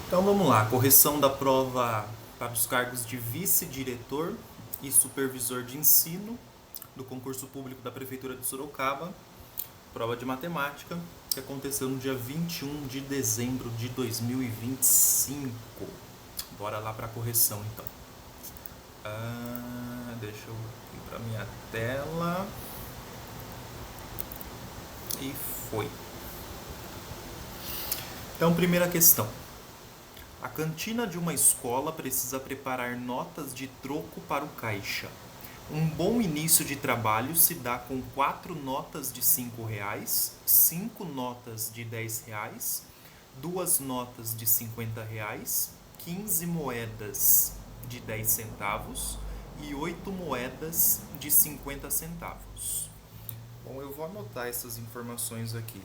Então vamos lá, correção da prova para os cargos de vice-diretor e supervisor de ensino do concurso público da Prefeitura de Sorocaba, prova de matemática, que aconteceu no dia 21 de dezembro de 2025. Bora lá para a correção então. Deixa eu ir para minha tela. E foi. Então, primeira questão. A cantina de uma escola precisa preparar notas de troco para o caixa. Um bom início de trabalho se dá com 4 notas de R$ 5, 5 notas de R$ 10, 2 notas de R$ 50, 15 moedas de 10 centavos e 8 moedas de 50 centavos. Bom, eu vou anotar essas informações aqui.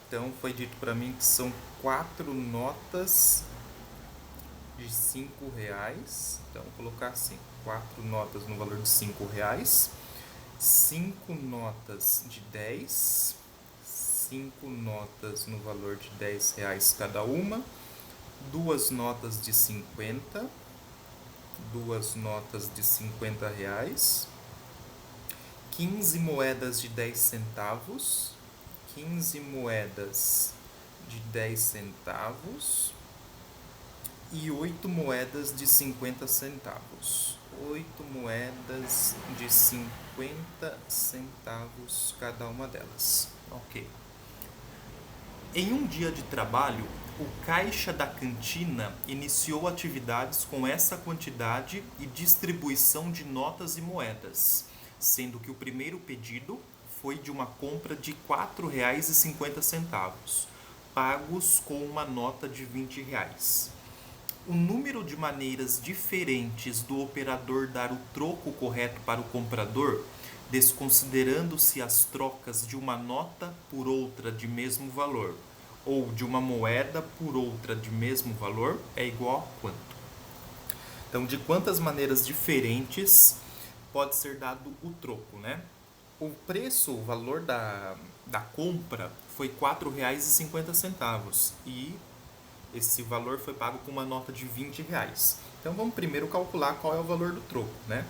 Então, foi dito para mim que são 4 notas de R$ 5. Então, vou colocar assim: 4 notas no valor de R$ 5, 5 notas de 10, 5 notas no valor de R$ 10 cada uma, 2 notas de 50, 2 notas de R$ 50, 15 moedas de 10 centavos, 15 moedas de 10 centavos e 8 moedas de 50 centavos. 8 moedas de 50 centavos cada uma delas. Ok. Em um dia de trabalho, o caixa da cantina iniciou atividades com essa quantidade e distribuição de notas e moedas, sendo que o primeiro pedido foi de uma compra de R$ 4,50, pagos com uma nota de R$ 20. O número de maneiras diferentes do operador dar o troco correto para o comprador, desconsiderando-se as trocas de uma nota por outra de mesmo valor ou de uma moeda por outra de mesmo valor, é igual a quanto? Então, de quantas maneiras diferentes pode ser dado o troco, né? O preço, o valor da compra foi R$ 4,50 e esse valor foi pago com uma nota de R$ 20. Então vamos primeiro calcular qual é o valor do troco, né?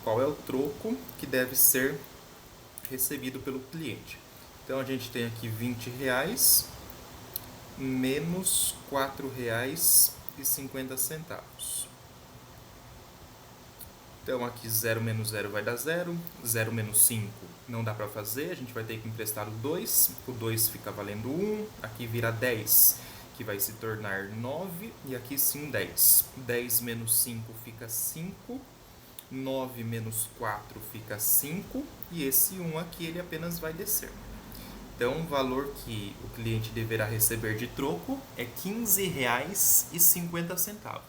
Qual é o troco que deve ser recebido pelo cliente. Então a gente tem aqui R$ 20 menos R$ 4,50. Então aqui 0 menos 0 vai dar 0, 0 menos 5 não dá para fazer, a gente vai ter que emprestar o 2 fica valendo 1, aqui vira 10, que vai se tornar 9, e aqui sim 10. 10 menos 5 fica 5, 9 menos 4 fica 5, e esse 1 aqui ele apenas vai descer. Então, o valor que o cliente deverá receber de troco é R$ 15,50.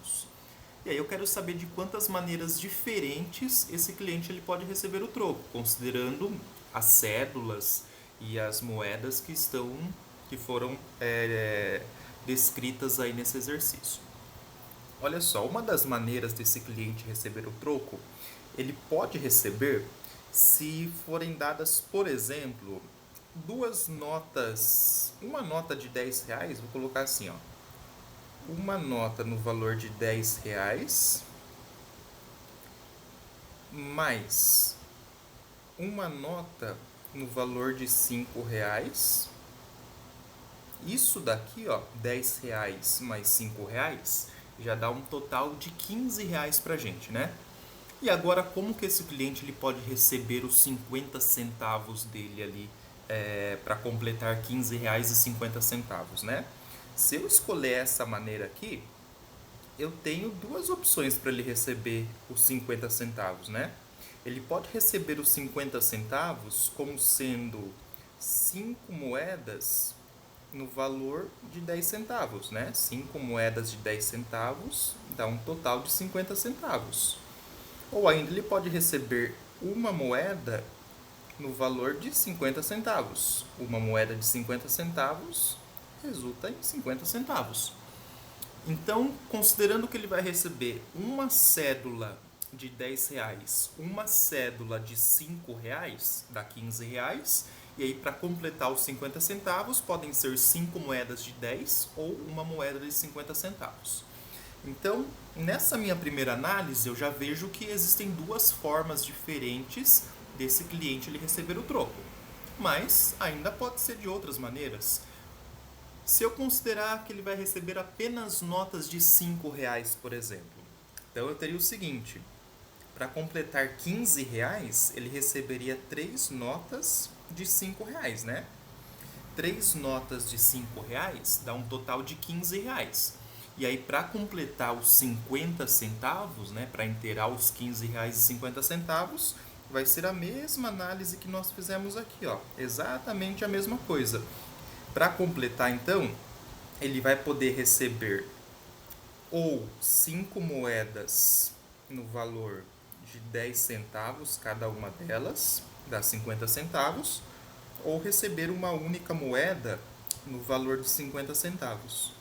E aí eu quero saber de quantas maneiras diferentes esse cliente ele pode receber o troco, considerando as cédulas e as moedas que foram descritas aí nesse exercício. Olha só, uma das maneiras desse cliente receber o troco, ele pode receber se forem dadas, por exemplo, duas notas, uma nota de R$ 10, vou colocar assim, ó, uma nota no valor de R$ 10 mais uma nota no valor de R$ 5. Isso daqui, ó, R$ 10 mais R$ 5 já dá um total de R$ 15 pra gente, né? E agora, como que esse cliente ele pode receber os 50 centavos dele ali para completar R$ 15,50, né? Se eu escolher essa maneira aqui, eu tenho duas opções para ele receber os 50 centavos, né? Ele pode receber os 50 centavos como sendo 5 moedas no valor de 10 centavos, né? 5 moedas de 10 centavos dá um total de 50 centavos. Ou ainda ele pode receber uma moeda no valor de 50 centavos. Uma moeda de 50 centavos resulta em 50 centavos. Então, considerando que ele vai receber uma cédula de R$ 10, uma cédula de R$ 5, dá R$ 15, E aí, para completar os 50 centavos, podem ser 5 moedas de 10 ou uma moeda de 50 centavos. Então, nessa minha primeira análise, eu já vejo que existem duas formas diferentes desse cliente ele receber o troco. Mas ainda pode ser de outras maneiras. Se eu considerar que ele vai receber apenas notas de R$ 5, por exemplo, então eu teria o seguinte: para completar R$ 15, ele receberia 3 notas de R$ 5, né? 3 notas de R$ 5 dá um total de R$ 15. E aí, para completar os 50 centavos, né, para inteirar os R$ 15,50, vai ser a mesma análise que nós fizemos aqui, ó, exatamente a mesma coisa. Para completar, então, ele vai poder receber ou 5 moedas no valor de 10 centavos cada uma delas, dá 50 centavos, ou receber uma única moeda no valor de 50 centavos.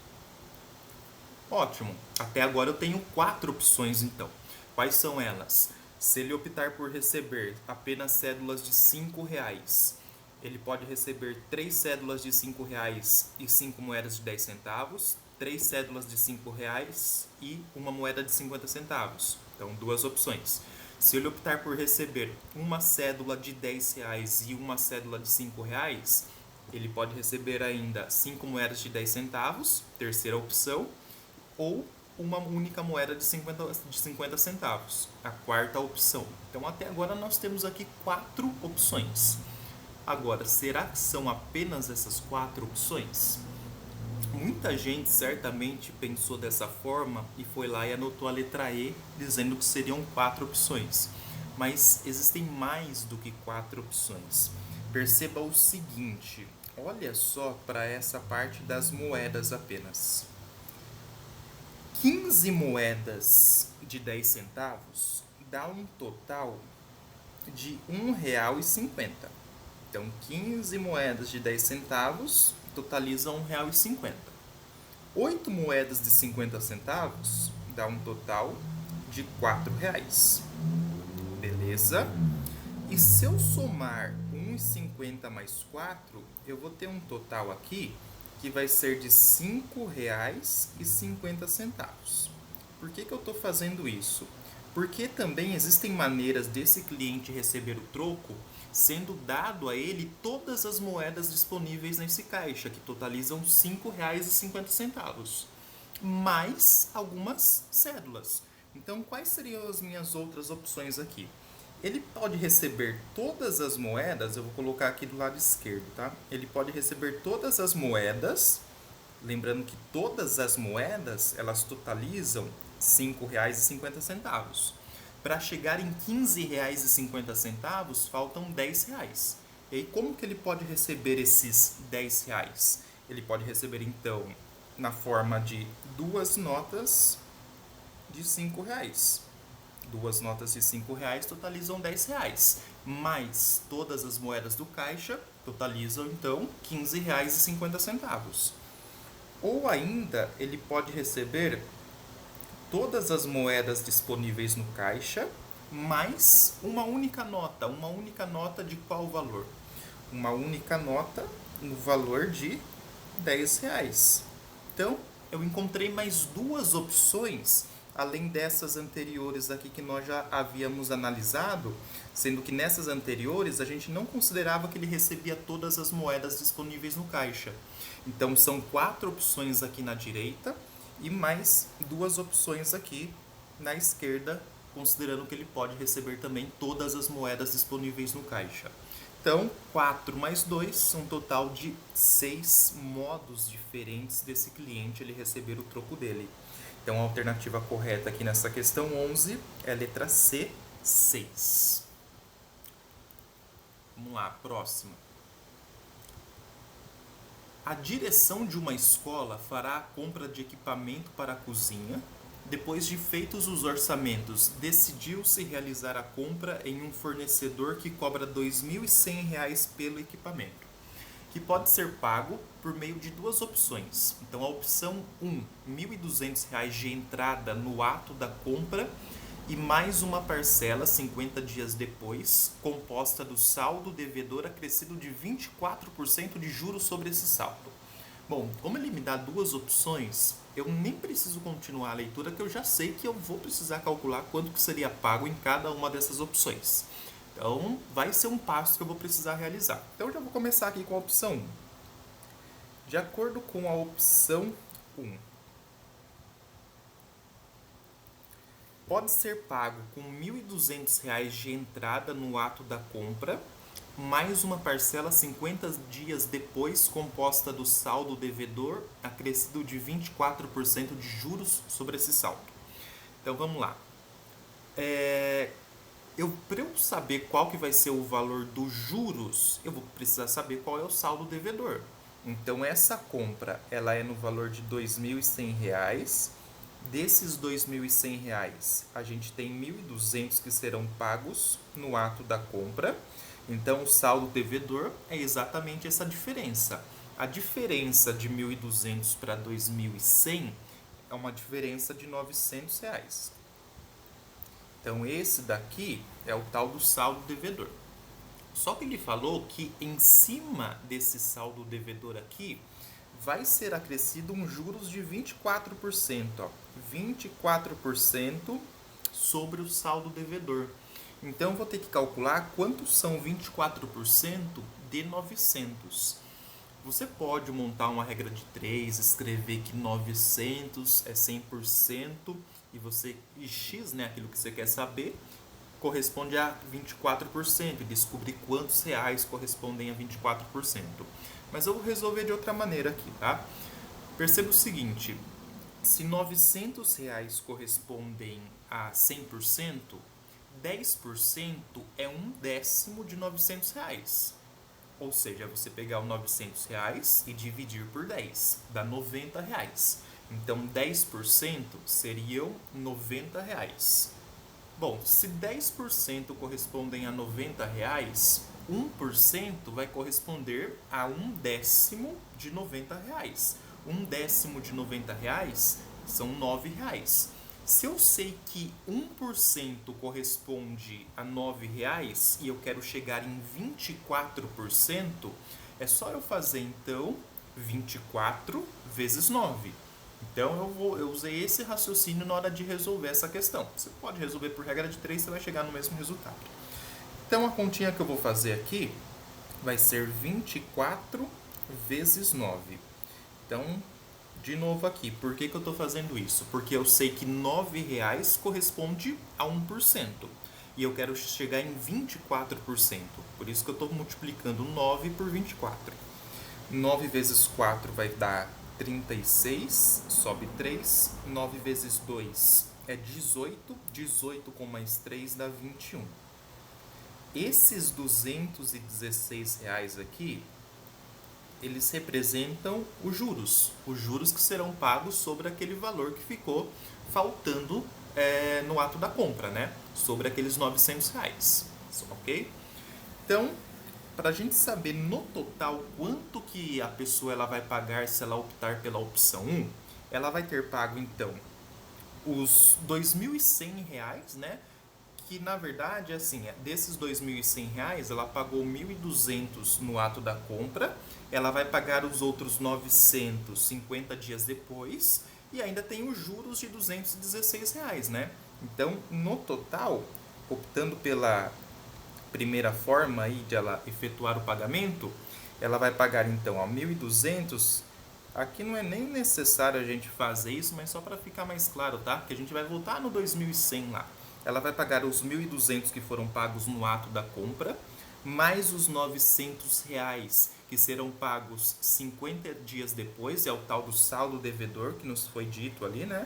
Ótimo, até agora eu tenho 4 opções então. Quais são elas? Se ele optar por receber apenas cédulas de R$ 5, ele pode receber 3 cédulas de R$ 5 e 5 moedas de 10 centavos, 3 cédulas de R$ 5 e uma moeda de 50 centavos. Então, duas opções. Se ele optar por receber uma cédula de R$ 10 e uma cédula de R$ 5, ele pode receber ainda 5 moedas de 10 centavos, terceira opção, ou uma única moeda de 50 centavos, a quarta opção. Então, até agora nós temos aqui 4 opções. Agora, será que são apenas essas 4 opções? Muita gente certamente pensou dessa forma e foi lá e anotou a letra E, dizendo que seriam 4 opções. Mas existem mais do que 4 opções. Perceba o seguinte, olha só para essa parte das moedas apenas. 15 moedas de 10 centavos dá um total de R$1,50. Então, 15 moedas de 10 centavos totalizam R$1,50. 8 moedas de 50 centavos dá um total de R$4. Beleza? E se eu somar 1,50 mais 4, eu vou ter um total aqui que vai ser de R$ 5,50. Por que eu estou fazendo isso? Porque também existem maneiras desse cliente receber o troco sendo dado a ele todas as moedas disponíveis nesse caixa, que totalizam R$ 5,50, mais algumas cédulas. Então, quais seriam as minhas outras opções aqui? Ele pode receber todas as moedas, eu vou colocar aqui do lado esquerdo, tá? Ele pode receber todas as moedas, lembrando que todas as moedas, elas totalizam R$ 5,50. Para chegar em R$ 15,50, faltam R$10. E aí, como que ele pode receber esses R$10? Ele pode receber, então, na forma de 2 notas de R$ 5. 2 notas de R$ 5 totalizam R$10, mais todas as moedas do caixa totalizam, então, R$ 15,50. Ou ainda, ele pode receber todas as moedas disponíveis no caixa, mais uma única nota de qual valor? Uma única nota no valor de R$10. Então, eu encontrei mais 2 opções além dessas anteriores aqui que nós já havíamos analisado, sendo que nessas anteriores a gente não considerava que ele recebia todas as moedas disponíveis no caixa. Então, são 4 opções aqui na direita e mais 2 opções aqui na esquerda, considerando que ele pode receber também todas as moedas disponíveis no caixa. Então, 4 mais 2, um total de 6 modos diferentes desse cliente ele receber o troco dele. Então, a alternativa correta aqui nessa questão 11 é a letra C, 6. Vamos lá, próxima. A direção de uma escola fará a compra de equipamento para a cozinha. Depois de feitos os orçamentos, decidiu-se realizar a compra em um fornecedor que cobra R$ 2.100 pelo equipamento, que pode ser pago por meio de 2 opções. Então, a opção 1, R$ 1.200 de entrada no ato da compra e mais uma parcela 50 dias depois, composta do saldo devedor acrescido de 24% de juros sobre esse saldo. Bom, como ele me dá duas opções, eu nem preciso continuar a leitura, que eu já sei que eu vou precisar calcular quanto que seria pago em cada uma dessas opções. Então, vai ser um passo que eu vou precisar realizar. Então, eu já vou começar aqui com a opção 1. De acordo com a opção 1, pode ser pago com R$ 1.200 de entrada no ato da compra, mais uma parcela 50 dias depois, composta do saldo devedor, acrescido de 24% de juros sobre esse saldo. Então vamos lá. Para eu saber qual que vai ser o valor dos juros, eu vou precisar saber qual é o saldo devedor. Então essa compra ela é no valor de R$ 2.100. Desses R$ 2.100, a gente tem 1.200 que serão pagos no ato da compra. Então, o saldo devedor é exatamente essa diferença. A diferença de 1.200 para 2.100 é uma diferença de R$ 900. Então, esse daqui é o tal do saldo devedor. Só que ele falou que em cima desse saldo devedor aqui, vai ser acrescido um juros de 24%. 24% sobre o saldo devedor. Então, eu vou ter que calcular quanto são 24% de 900. Você pode montar uma regra de 3, escrever que 900 é 100% e x, né, aquilo que você quer saber, corresponde a 24% e descobrir quantos reais correspondem a 24%. Mas eu vou resolver de outra maneira aqui, tá? Perceba o seguinte, se R$ 900 correspondem a 100%, 10% é 1/10 de R$ 900. Ou seja, você pegar os R$ 900 e dividir por 10, dá R$ 90. Então, 10% seriam R$ 90. Bom, se 10% correspondem a R$ 90, 1% vai corresponder a 1/10 de R$ 90. 1/10 de R$ 90 são R$ 9. Se eu sei que 1% corresponde a R$ 9 e eu quero chegar em 24%, é só eu fazer então 24 vezes 9. Então eu usei esse raciocínio na hora de resolver essa questão. Você pode resolver por regra de 3, você vai chegar no mesmo resultado. Então a continha que eu vou fazer aqui vai ser 24 vezes 9. Então, de novo aqui, por que eu estou fazendo isso? Porque eu sei que R$ 9 corresponde a 1%. E eu quero chegar em 24%. Por isso que eu estou multiplicando 9 por 24. 9 vezes 4 vai dar 36, sobe 3. 9 vezes 2 é 18. 18 com mais 3 dá 21. Esses R$ 216 aqui, eles representam os juros que serão pagos sobre aquele valor que ficou faltando no ato da compra, né? Sobre aqueles R$ 900, ok? Então, para a gente saber no total quanto que a pessoa ela vai pagar se ela optar pela opção 1, ela vai ter pago, então, os R$ 2.100, né? Que na verdade, assim, desses R$ 2.100, ela pagou 1.200 no ato da compra, ela vai pagar os outros 900 50 dias depois e ainda tem os juros de R$ 216, né? Então, no total, optando pela primeira forma aí de ela efetuar o pagamento, ela vai pagar então a 1.200. Aqui não é nem necessário a gente fazer isso, mas só para ficar mais claro, tá? Que a gente vai voltar no 2.100 lá. Ela vai pagar os 1.200 que foram pagos no ato da compra, mais os R$ 900 que serão pagos 50 dias depois, é o tal do saldo devedor que nos foi dito ali, né?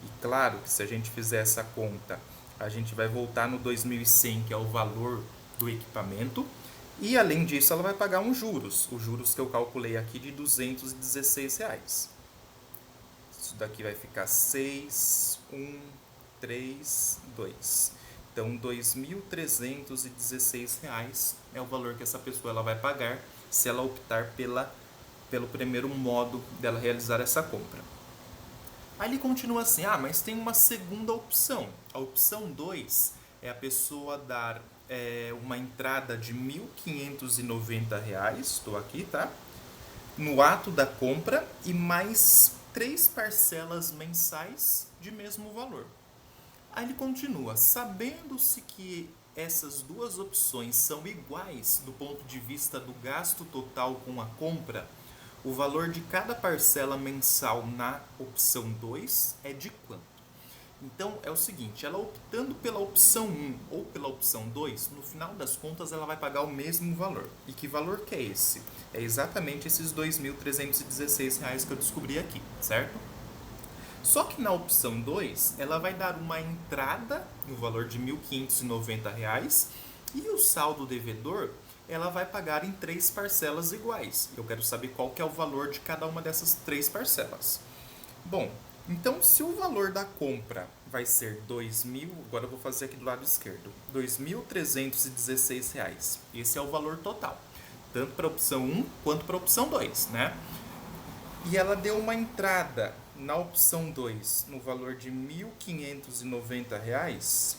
E claro que se a gente fizer essa conta, a gente vai voltar no 2.100, que é o valor do equipamento. E além disso, ela vai pagar os juros que eu calculei aqui de R$ 216. Isso daqui vai ficar 6, 1, 3, 2. Então, R$ 2.316 é o valor que essa pessoa ela vai pagar se ela optar pelo primeiro modo dela realizar essa compra. Aí ele continua assim, mas tem uma segunda opção. A opção 2 é a pessoa dar uma entrada de R$ 1.590, estou aqui, tá? No ato da compra e mais 3 parcelas mensais de mesmo valor. Aí ele continua, sabendo-se que essas duas opções são iguais do ponto de vista do gasto total com a compra, o valor de cada parcela mensal na opção 2 é de quanto? Então é o seguinte, ela optando pela opção 1 ou pela opção 2, no final das contas ela vai pagar o mesmo valor. E que valor que é esse? É exatamente esses R$ 2.316 que eu descobri aqui, certo? Só que na opção 2, ela vai dar uma entrada no valor de R$ 1.590 e o saldo devedor ela vai pagar em 3 parcelas iguais. Eu quero saber qual que é o valor de cada uma dessas 3 parcelas. Bom, então se o valor da compra vai ser 2.000, agora eu vou fazer aqui do lado esquerdo, R$ 2.316. Esse é o valor total, tanto para a opção 1 quanto para a opção 2, né? E ela deu uma entrada na opção 2 no valor de R$ 1.590,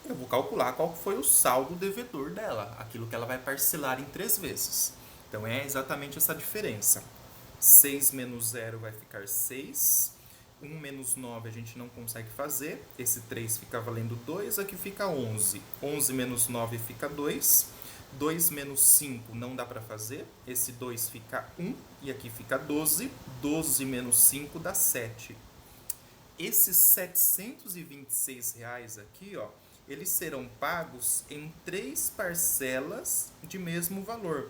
eu vou calcular qual foi o saldo devedor dela, aquilo que ela vai parcelar em 3 vezes. Então é exatamente essa diferença. 6 menos 0 vai ficar 6. 1 menos 9 a gente não consegue fazer. Esse 3 fica valendo 2, aqui fica 11. 11 menos 9 fica 2. 2 menos 5 não dá para fazer. Esse 2 fica 1 e aqui fica 12. 12 menos 5 dá 7. Esses R$ 726 aqui, ó, eles serão pagos em 3 parcelas de mesmo valor.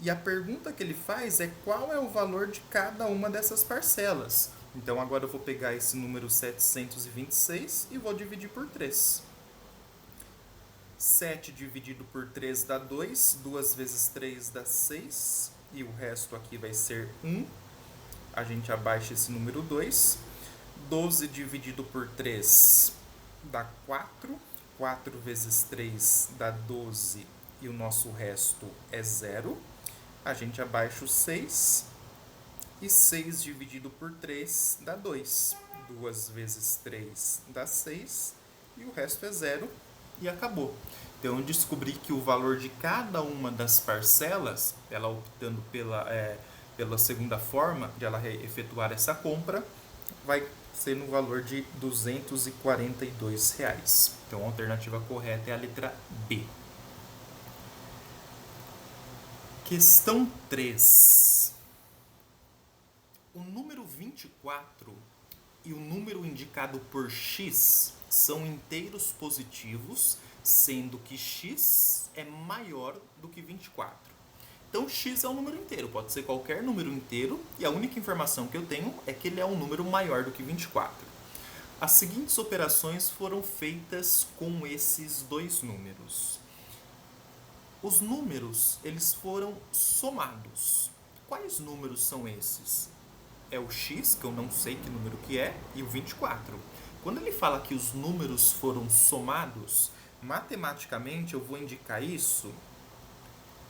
E a pergunta que ele faz é qual é o valor de cada uma dessas parcelas. Então agora eu vou pegar esse número 726 e vou dividir por 3. 7 dividido por 3 dá 2, 2 vezes 3 dá 6, e o resto aqui vai ser 1. A gente abaixa esse número 2. 12 dividido por 3 dá 4. 4 vezes 3 dá 12 e o nosso resto é 0. A gente abaixa o 6 e 6 dividido por 3 dá 2. 2 vezes 3 dá 6 e o resto é 0 e acabou. Então eu descobri que o valor de cada uma das parcelas, ela optando pela segunda forma de ela efetuar essa compra, vai ser no valor de R$ 242. Então a alternativa correta é a letra B. Questão 3. O número 24 e o número indicado por x são inteiros positivos, sendo que x é maior do que 24. Então, x é um número inteiro, pode ser qualquer número inteiro, e a única informação que eu tenho é que ele é um número maior do que 24. As seguintes operações foram feitas com esses dois números. Os números, eles foram somados. Quais números são esses? É o x, que eu não sei que número que é, e o 24. Quando ele fala que os números foram somados, matematicamente eu vou indicar isso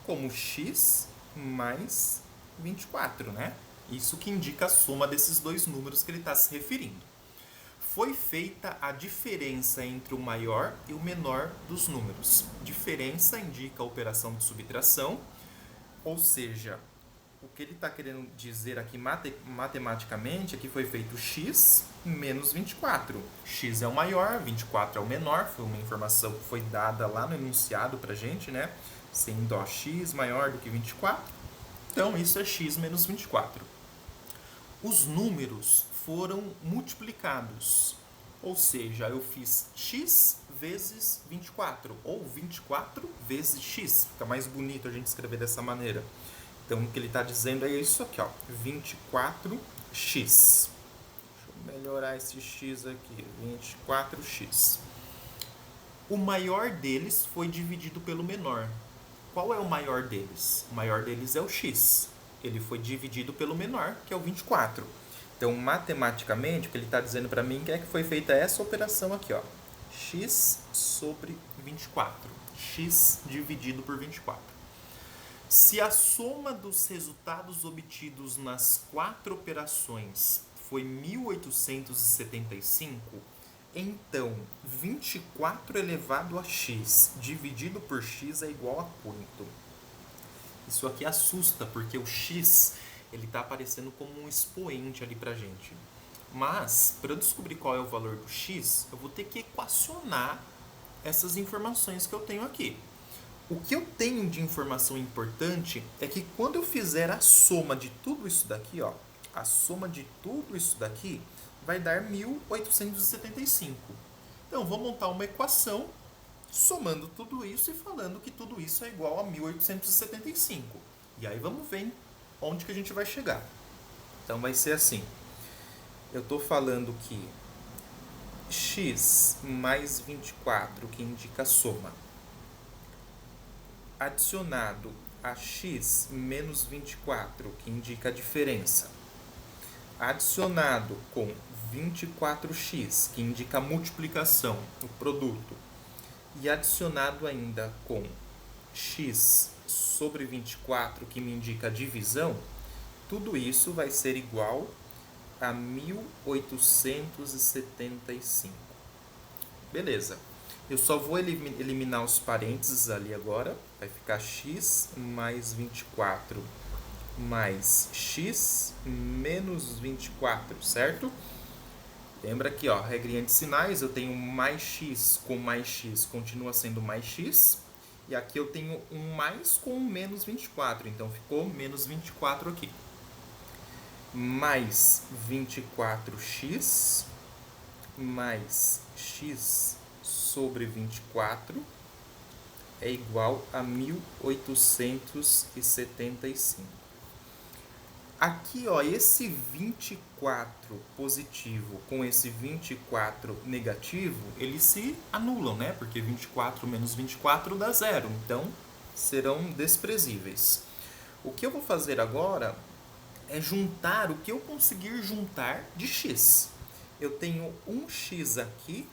como x mais 24, né? Isso que indica a soma desses dois números que ele está se referindo. Foi feita a diferença entre o maior e o menor dos números. Diferença indica a operação de subtração, ou seja, o que ele está querendo dizer aqui matematicamente é que foi feito x menos 24. X é o maior, 24 é o menor, foi uma informação que foi dada lá no enunciado para a gente, né? Sendo x maior do que 24, então isso é x menos 24. Os números foram multiplicados, ou seja, eu fiz x vezes 24, ou 24 vezes x, fica mais bonito a gente escrever dessa maneira. Então, o que ele está dizendo é isso aqui, ó, 24x. Deixa eu melhorar esse x aqui, 24x. O maior deles foi dividido pelo menor. Qual é o maior deles? O maior deles é o x. Ele foi dividido pelo menor, que é o 24. Então, matematicamente, o que ele está dizendo para mim é que foi feita essa operação aqui, ó. X sobre 24. X dividido por 24. Se a soma dos resultados obtidos nas 4 operações foi 1875, então 24 elevado a x dividido por x é igual a quanto? Isso aqui assusta, porque o x ele está aparecendo como um expoente ali pra gente. Mas, para eu descobrir qual é o valor do x, eu vou ter que equacionar essas informações que eu tenho aqui. O que eu tenho de informação importante é que quando eu fizer a soma de tudo isso daqui, ó, a soma de tudo isso daqui vai dar 1875. Então, vou montar uma equação somando tudo isso e falando que tudo isso é igual a 1875. E aí vamos ver onde que a gente vai chegar. Então vai ser assim. Eu estou falando que x mais 24, que indica a soma, adicionado a x menos 24, que indica a diferença, adicionado com 24x, que indica a multiplicação, o produto, e adicionado ainda com x sobre 24, que me indica a divisão, tudo isso vai ser igual a 1875. Beleza. Eu só vou eliminar os parênteses ali agora. Vai ficar x mais 24 mais x menos 24, certo? Lembra aqui, ó, regrinha de sinais, eu tenho mais x com mais x continua sendo mais x. E aqui eu tenho um mais com um menos 24, então ficou menos 24 aqui. Mais 24x mais x sobre 24 é igual a 1875. Aqui, ó, esse 24 positivo com esse 24 negativo, eles se anulam, né? Porque 24 menos 24 dá zero, então serão desprezíveis. O que eu vou fazer agora é juntar o que eu conseguir juntar de x. Eu tenho um x aqui,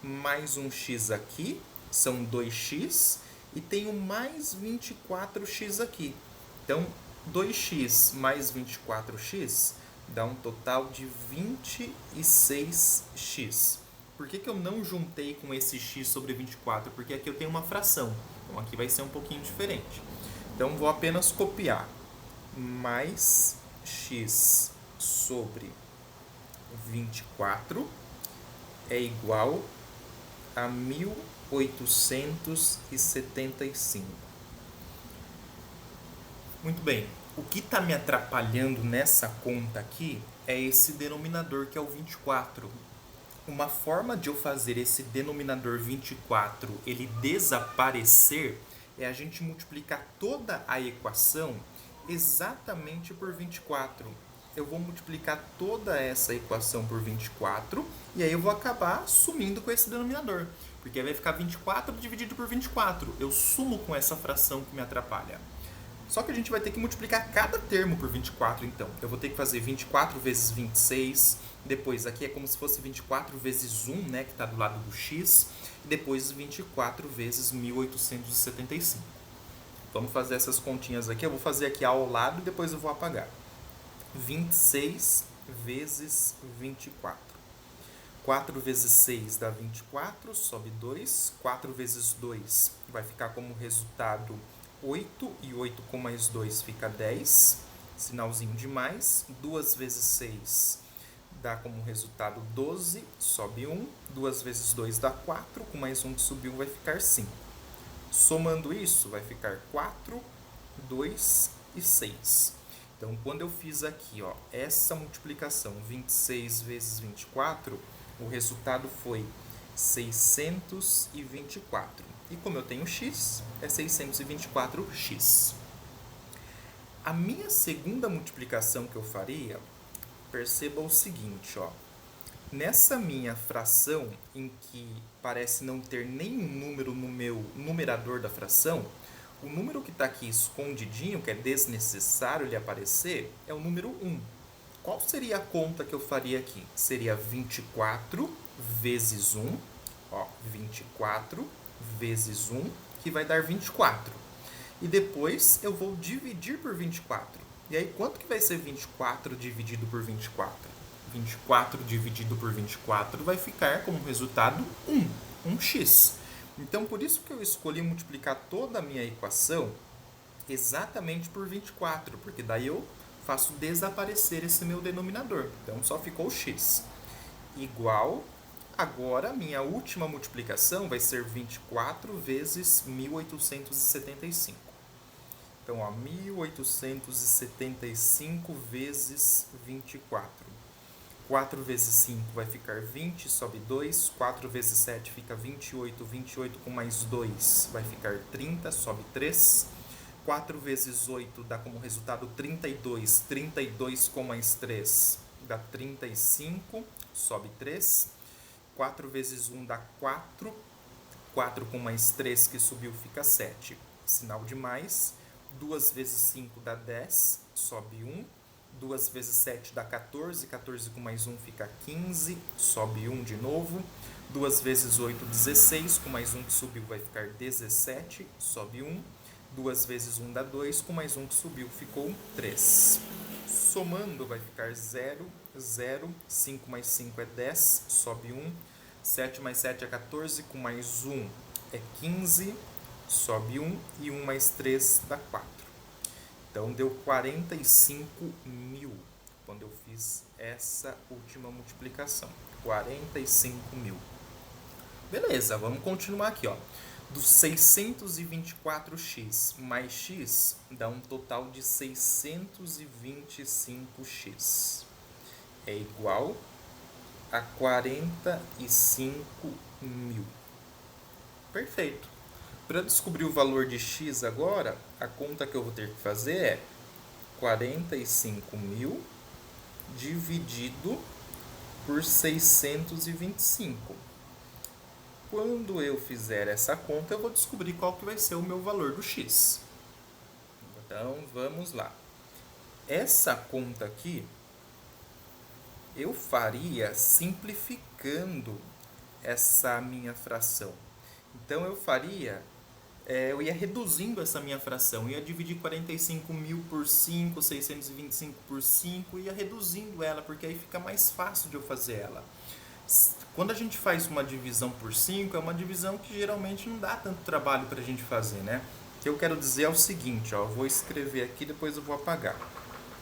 mais um x aqui, são 2x, e tenho mais 24x aqui. Então, 2x mais 24x dá um total de 26x. Por que eu não juntei com esse x sobre 24? Porque aqui eu tenho uma fração, então aqui vai ser um pouquinho diferente. Então, vou apenas copiar mais x sobre 24 é igual a 1875. Muito bem. O que está me atrapalhando nessa conta aqui é esse denominador que é o 24. Uma forma de eu fazer esse denominador 24 ele desaparecer é a gente multiplicar toda a equação exatamente por 24. Eu vou multiplicar toda essa equação por 24 e aí eu vou acabar sumindo com esse denominador, porque aí vai ficar 24 dividido por 24. Eu sumo com essa fração que me atrapalha. Só que a gente vai ter que multiplicar cada termo por 24, então. Eu vou ter que fazer 24 vezes 26, depois aqui é como se fosse 24 vezes 1, né, que está do lado do x, e depois 24 vezes 1875. Vamos fazer essas continhas aqui, eu vou fazer aqui ao lado e depois eu vou apagar. 26 vezes 24. 4 vezes 6 dá 24, sobe 2. 4 vezes 2 vai ficar como resultado 8, e 8 com mais 2 fica 10, sinalzinho de mais. 2 vezes 6 dá como resultado 12, sobe 1. 2 vezes 2 dá 4, com mais 1 que subiu vai ficar 5. Somando isso, vai ficar 4, 2 e 6. Então, quando eu fiz aqui, ó, essa multiplicação, 26 vezes 24, o resultado foi 624. E como eu tenho x, é 624x. A minha segunda multiplicação que eu faria, perceba o seguinte, ó. Nessa minha fração, em que parece não ter nenhum número no meu numerador da fração, o número que está aqui escondidinho, que é desnecessário ele aparecer, é o número 1. Qual seria a conta que eu faria aqui? Seria 24 vezes 1, ó, 24 vezes 1, que vai dar 24. E depois eu vou dividir por 24. E aí, quanto que vai ser 24 dividido por 24? 24 dividido por 24 vai ficar como resultado 1 x. Então, por isso que eu escolhi multiplicar toda a minha equação exatamente por 24, porque daí eu faço desaparecer esse meu denominador. Então, só ficou x. Igual, agora, minha última multiplicação vai ser 24 vezes 1875. Então, 1875 vezes 24. 4 vezes 5 vai ficar 20, sobe 2. 4 vezes 7 fica 28. 28 com mais 2 vai ficar 30, sobe 3. 4 vezes 8 dá como resultado 32. 32 com mais 3 dá 35, sobe 3. 4 vezes 1 dá 4. 4 com mais 3 que subiu fica 7. Sinal de mais. 2 vezes 5 dá 10, sobe 1. 2 vezes 7 dá 14. 14 com mais 1 fica 15, sobe 1 de novo. 2 vezes 8, 16. Com mais 1 que subiu vai ficar 17, sobe 1. 2 vezes 1 dá 2. Com mais 1 que subiu ficou 3. Somando vai ficar 0, 0. 5 mais 5 é 10, sobe 1. 7 mais 7 é 14. Com mais 1 é 15, sobe 1. E 1 mais 3 dá 4. Então, deu 45 mil quando eu fiz essa última multiplicação. 45 mil. Beleza, vamos continuar aqui, ó. Do 624x mais x dá um total de 625x. É igual a 45 mil. Perfeito. Para descobrir o valor de x agora, a conta que eu vou ter que fazer é 45 mil dividido por 625. Quando eu fizer essa conta, eu vou descobrir qual que vai ser o meu valor do x. Então, vamos lá. Essa conta aqui, eu faria simplificando essa minha fração. Então, eu ia reduzindo essa minha fração, ia dividir 45 mil por 5, 625 por 5, ia reduzindo ela, porque aí fica mais fácil de eu fazer ela. Quando a gente faz uma divisão por 5, é uma divisão que geralmente não dá tanto trabalho para a gente fazer, né? O que eu quero dizer é o seguinte, ó, eu vou escrever aqui, depois eu vou apagar.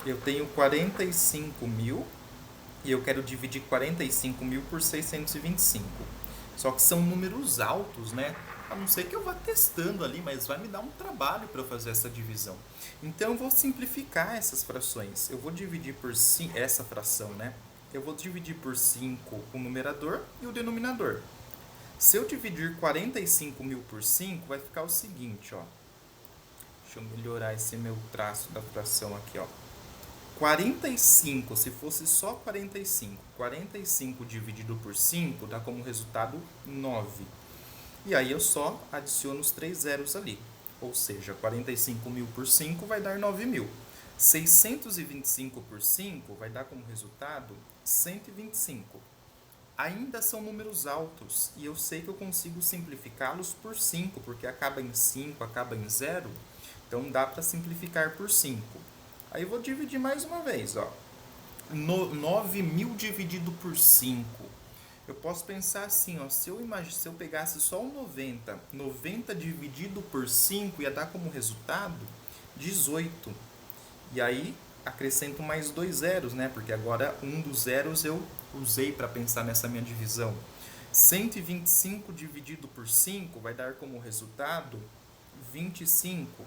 Eu tenho 45 mil e eu quero dividir 45 mil por 625. Só que são números altos, né? A não ser que eu vá testando ali, mas vai me dar um trabalho para eu fazer essa divisão. Então, eu vou simplificar essas frações. Eu vou dividir por 5, essa fração, né? Eu vou dividir por 5 o numerador e o denominador. Se eu dividir 45 mil por 5, vai ficar o seguinte, ó. Deixa eu melhorar esse meu traço da fração aqui, ó. 45, se fosse só 45, 45 dividido por 5 dá como resultado 9. E aí eu só adiciono os 3 zeros ali. Ou seja, 45 mil por 5 vai dar 9 mil. 625 por 5 vai dar como resultado 125. Ainda são números altos e eu sei que eu consigo simplificá-los por 5, porque acaba em 5, acaba em 0, então dá para simplificar por 5. Aí eu vou dividir mais uma vez, ó. 9 mil dividido por 5. Eu posso pensar assim, ó, se eu pegasse só o 90, 90 dividido por 5 ia dar como resultado 18. E aí acrescento mais 2 zeros, né? Porque agora um dos zeros eu usei para pensar nessa minha divisão. 125 dividido por 5 vai dar como resultado 25.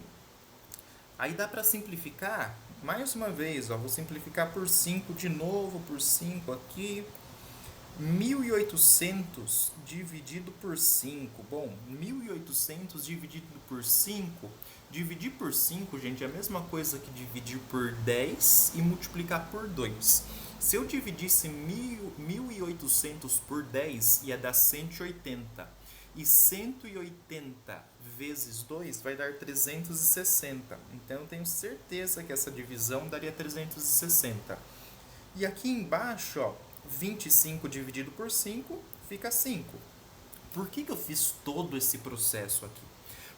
Aí dá para simplificar mais uma vez, ó, vou simplificar por 5 de novo, por 5 aqui. 1.800 dividido por 5. Bom, 1.800 dividido por 5. Dividir por 5, gente, é a mesma coisa que dividir por 10 e multiplicar por 2. Se eu dividisse 1.800 por 10, ia dar 180. E 180 vezes 2 vai dar 360. Então, eu tenho certeza que essa divisão daria 360. E aqui embaixo, ó, 25 dividido por 5 fica 5. Por que eu fiz todo esse processo aqui?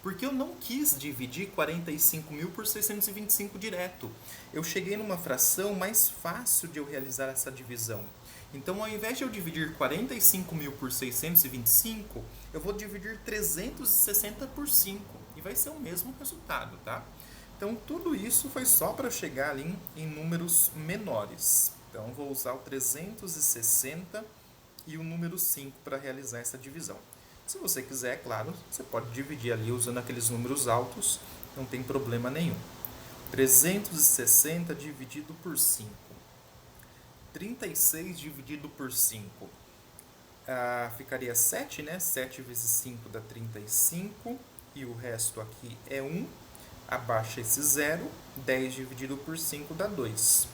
Porque eu não quis dividir 45 mil por 625 direto. Eu cheguei numa fração mais fácil de eu realizar essa divisão. Então, ao invés de eu dividir 45.000 por 625, eu vou dividir 360 por 5 e vai ser o mesmo resultado, tá? Então, tudo isso foi só para chegar ali em números menores. Então, vou usar o 360 e o número 5 para realizar essa divisão. Se você quiser, é claro, você pode dividir ali usando aqueles números altos, não tem problema nenhum. 360 dividido por 5. 36 dividido por 5. Ficaria 7, né? 7 vezes 5 dá 35. E o resto aqui é 1. Abaixa esse 0. 10 dividido por 5 dá 2.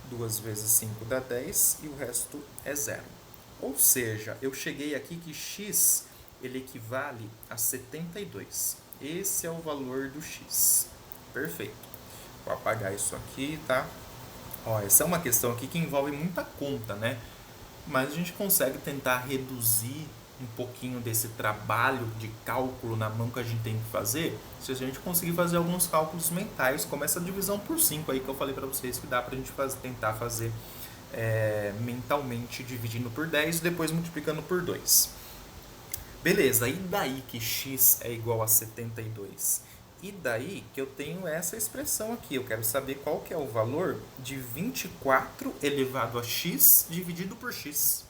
2 vezes 5 dá 10 e o resto é 0. Ou seja, eu cheguei aqui que x ele equivale a 72. Esse é o valor do x. Perfeito. Vou apagar isso aqui, tá? Ó, essa é uma questão aqui que envolve muita conta, né? Mas a gente consegue tentar reduzir um pouquinho desse trabalho de cálculo na mão que a gente tem que fazer, se a gente conseguir fazer alguns cálculos mentais, como essa divisão por 5 aí que eu falei para vocês que dá pra gente tentar fazer mentalmente, dividindo por 10 e depois multiplicando por 2. Beleza, e daí que x é igual a 72? E daí que eu tenho essa expressão aqui. Eu quero saber qual que é o valor de 24 elevado a x dividido por x.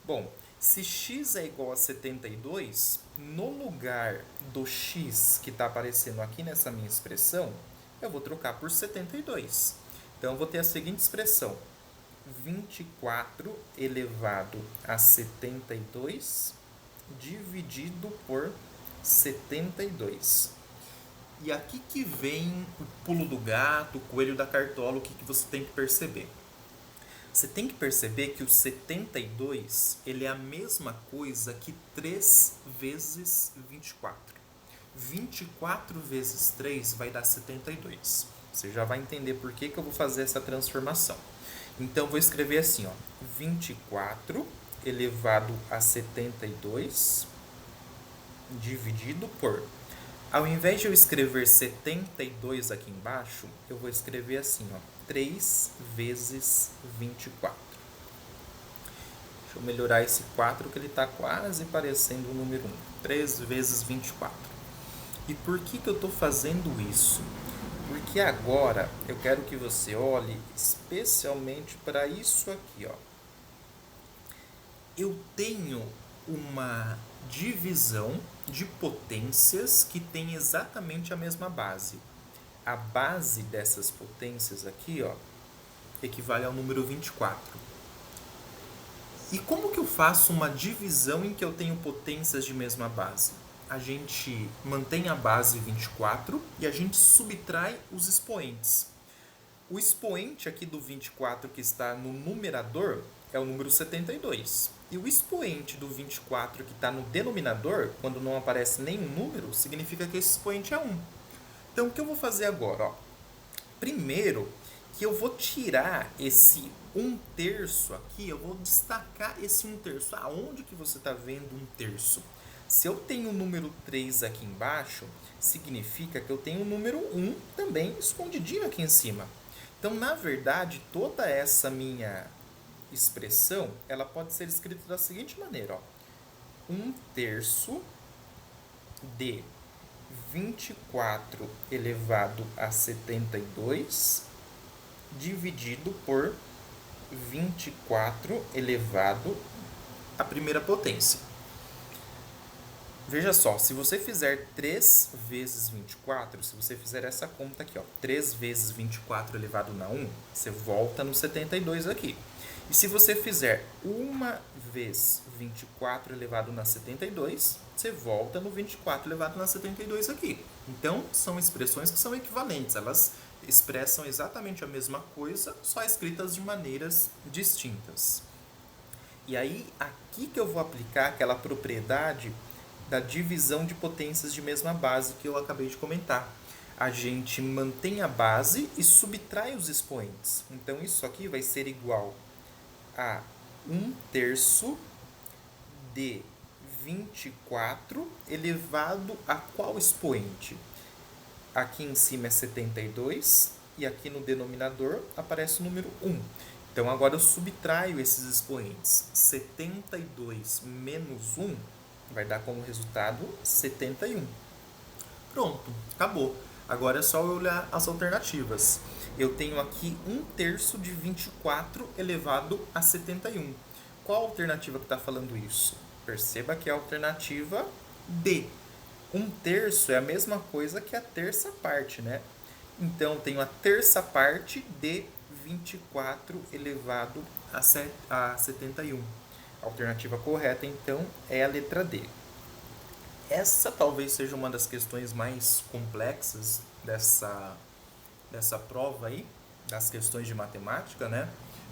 Bom, se x é igual a 72, no lugar do x que está aparecendo aqui nessa minha expressão, eu vou trocar por 72. Então, eu vou ter a seguinte expressão. 24 elevado a 72 dividido por 72. E aqui que vem o pulo do gato, o coelho da cartola, o que você tem que perceber. Você tem que perceber que o 72 ele é a mesma coisa que 3 vezes 24. 24 vezes 3 vai dar 72. Você já vai entender por que eu vou fazer essa transformação. Então, vou escrever assim, ó, 24 elevado a 72 dividido por... Ao invés de eu escrever 72 aqui embaixo, eu vou escrever assim, ó, 3 vezes 24. Deixa eu melhorar esse 4, que ele está quase parecendo o número 1. 3 vezes 24. E por que eu estou fazendo isso? Porque agora eu quero que você olhe especialmente para isso aqui, ó. Eu tenho uma divisão de potências que tem exatamente a mesma base. A base dessas potências aqui, ó, equivale ao número 24. E como que eu faço uma divisão em que eu tenho potências de mesma base? A gente mantém a base 24 e a gente subtrai os expoentes. O expoente aqui do 24 que está no numerador é o número 72. E o expoente do 24 que está no denominador, quando não aparece nenhum número, significa que esse expoente é 1. Então, o que eu vou fazer agora? Ó? Primeiro, que eu vou tirar esse 1/3 aqui, eu vou destacar esse 1/3. Aonde que você está vendo 1/3? Se eu tenho o número 3 aqui embaixo, significa que eu tenho o número 1 também escondidinho aqui em cima. Então, na verdade, toda essa minha expressão, ela pode ser escrita da seguinte maneira, ó. 1/3 de 24 elevado a 72 dividido por 24 elevado à primeira potência. Veja só, se você fizer 3 vezes 24, se você fizer essa conta aqui, ó, 3 vezes 24 elevado na 1, você volta no 72 aqui. E se você fizer 1 vez 24 elevado na 72, você volta no 24 elevado na 72 aqui. Então, são expressões que são equivalentes, elas expressam exatamente a mesma coisa, só escritas de maneiras distintas. E aí, aqui que eu vou aplicar aquela propriedade da divisão de potências de mesma base que eu acabei de comentar. A gente mantém a base e subtrai os expoentes. Então, isso aqui vai ser igual a 1/3 de 24 elevado a qual expoente? Aqui em cima é 72 e aqui no denominador aparece o número 1. Então agora eu subtraio esses expoentes. 72 menos 1 vai dar como resultado 71. Pronto, acabou. Agora é só eu olhar as alternativas. Eu tenho aqui 1/3 de 24 elevado a 71. Qual a alternativa que está falando isso? Perceba que é a alternativa D. 1/3 é a mesma coisa que a terça parte, né? Então, eu tenho a terça parte de 24 elevado a 71. A alternativa correta, então, é a letra D. Essa talvez seja uma das questões mais complexas dessa prova aí, das questões de matemática, né?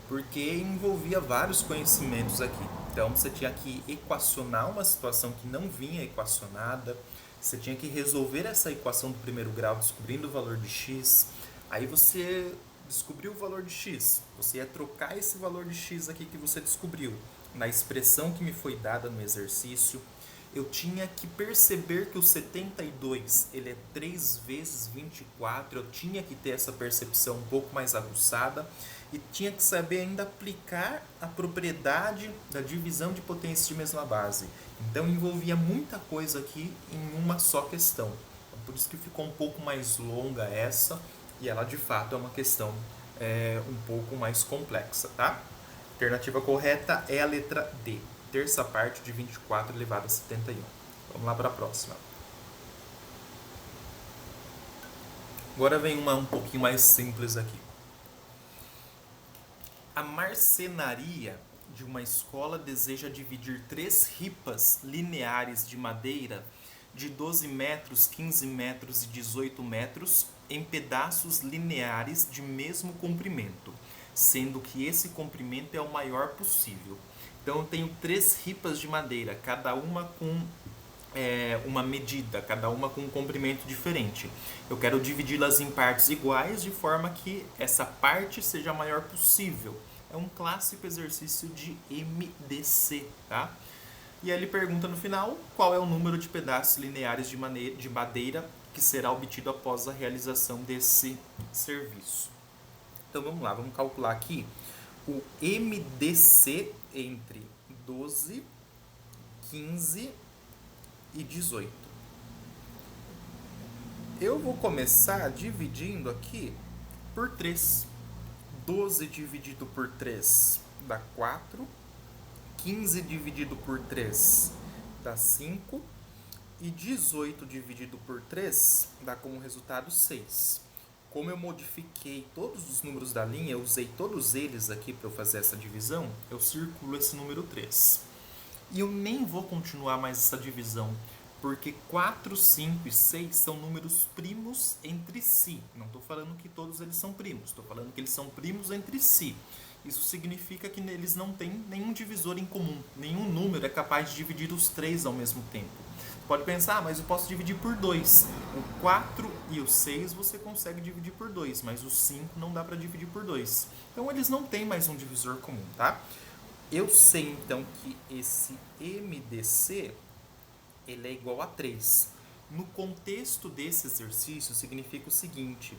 Porque envolvia vários conhecimentos aqui. Então, você tinha que equacionar uma situação que não vinha equacionada, você tinha que resolver essa equação do primeiro grau descobrindo o valor de x, aí você descobriu o valor de x, você ia trocar esse valor de x aqui que você descobriu na expressão que me foi dada no exercício. Eu tinha que perceber que o 72 ele é 3 vezes 24, eu tinha que ter essa percepção um pouco mais aguçada e tinha que saber ainda aplicar a propriedade da divisão de potências de mesma base. Então envolvia muita coisa aqui em uma só questão. Por isso que ficou um pouco mais longa essa, e ela de fato é uma questão um pouco mais complexa, tá? A alternativa correta é a letra D. Terça parte de 24 elevado a 71. Vamos lá para a próxima. Agora vem uma um pouquinho mais simples aqui. A marcenaria de uma escola deseja dividir 3 ripas lineares de madeira de 12 metros, 15 metros e 18 metros em pedaços lineares de mesmo comprimento, sendo que esse comprimento é o maior possível. Então eu tenho 3 ripas de madeira, cada uma com uma medida, cada uma com um comprimento diferente. Eu quero dividi-las em partes iguais de forma que essa parte seja a maior possível. É um clássico exercício de MDC, tá? E aí ele pergunta no final qual é o número de pedaços lineares de madeira que será obtido após a realização desse serviço. Então vamos lá, vamos calcular aqui o MDC entre 12, 15 e 18. Eu vou começar dividindo aqui por 3. 12 dividido por 3 dá 4. 15 dividido por 3 dá 5. E 18 dividido por 3 dá como resultado 6. Como eu modifiquei todos os números da linha, eu usei todos eles aqui para eu fazer essa divisão, eu circulo esse número 3. E eu nem vou continuar mais essa divisão, porque 4, 5 e 6 são números primos entre si. Não estou falando que todos eles são primos, estou falando que eles são primos entre si. Isso significa que eles não têm nenhum divisor em comum. Nenhum número é capaz de dividir os 3 ao mesmo tempo. Pode pensar, mas eu posso dividir por 2. O 4 e o 6 você consegue dividir por 2, mas o 5 não dá para dividir por 2. Então eles não têm mais um divisor comum, tá? Eu sei então que esse MDC ele é igual a 3. No contexto desse exercício significa o seguinte,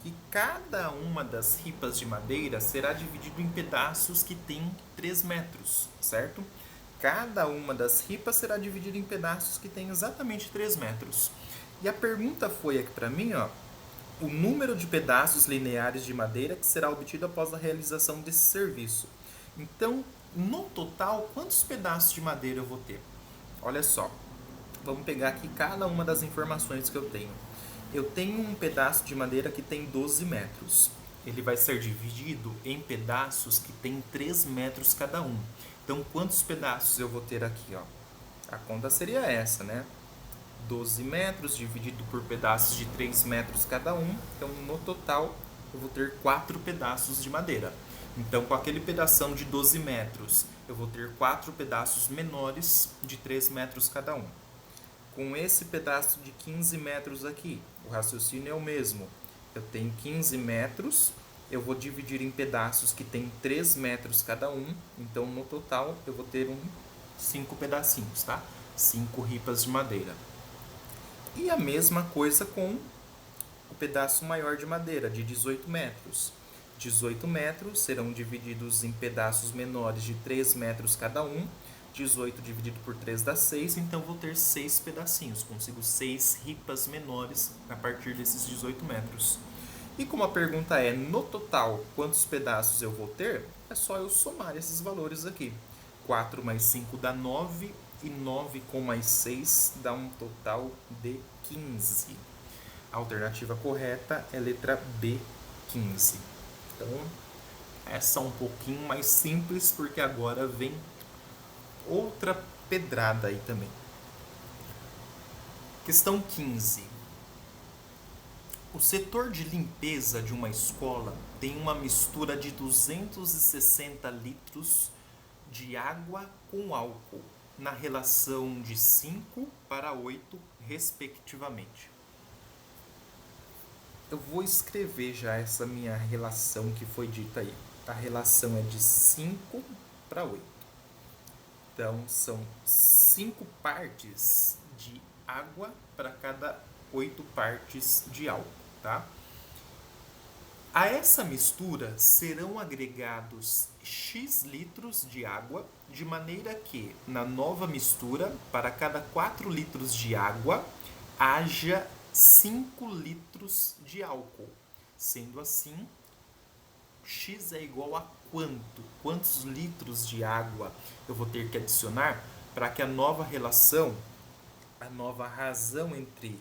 que cada uma das ripas de madeira será dividido em pedaços que têm 3 metros, certo? Cada uma das ripas será dividida em pedaços que têm exatamente 3 metros. E a pergunta foi aqui para mim, ó, o número de pedaços lineares de madeira que será obtido após a realização desse serviço. Então, no total, quantos pedaços de madeira eu vou ter? Olha só, vamos pegar aqui cada uma das informações que eu tenho. Eu tenho um pedaço de madeira que tem 12 metros. Ele vai ser dividido em pedaços que tem 3 metros cada um. Então, quantos pedaços eu vou ter aqui? Ó? A conta seria essa, né? 12 metros dividido por pedaços de 3 metros cada um. Então, no total, eu vou ter 4 pedaços de madeira. Então, com aquele pedação de 12 metros, eu vou ter 4 pedaços menores de 3 metros cada um. Com esse pedaço de 15 metros aqui, o raciocínio é o mesmo. Eu tenho 15 metros, eu vou dividir em pedaços que tem 3 metros cada um. Então, no total, eu vou ter 5 pedacinhos, tá? 5 ripas de madeira. E a mesma coisa com o pedaço maior de madeira, de 18 metros. 18 metros serão divididos em pedaços menores de 3 metros cada um. 18 dividido por 3 dá 6, então vou ter 6 pedacinhos. Consigo 6 ripas menores a partir desses 18 metros. E como a pergunta é, no total, quantos pedaços eu vou ter? É só eu somar esses valores aqui. 4 mais 5 dá 9, e 9 com mais 6 dá um total de 15. A alternativa correta é letra B, 15. Então, essa é um pouquinho mais simples, porque agora vem outra pedrada aí também. Questão 15. O setor de limpeza de uma escola tem uma mistura de 260 litros de água com álcool, na relação de 5 para 8, respectivamente. Eu vou escrever já essa minha relação que foi dita aí. A relação é de 5 para 8. Então, são 5 partes de água para cada 8 partes de álcool, tá? A essa mistura serão agregados X litros de água, de maneira que, na nova mistura, para cada 4 litros de água, haja 5 litros de álcool. Sendo assim, X é igual a quanto? Quantos litros de água eu vou ter que adicionar para que a nova relação, a nova razão entre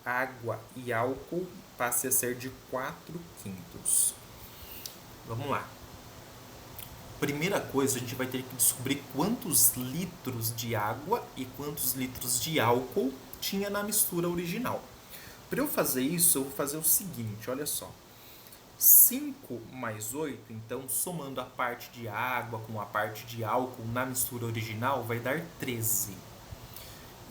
água e álcool passe a ser de 4/5. Vamos lá. Primeira coisa, a gente vai ter que descobrir quantos litros de água e quantos litros de álcool tinha na mistura original. Para eu fazer isso, eu vou fazer o seguinte, olha só. 5 mais 8, então somando a parte de água com a parte de álcool na mistura original, vai dar 13.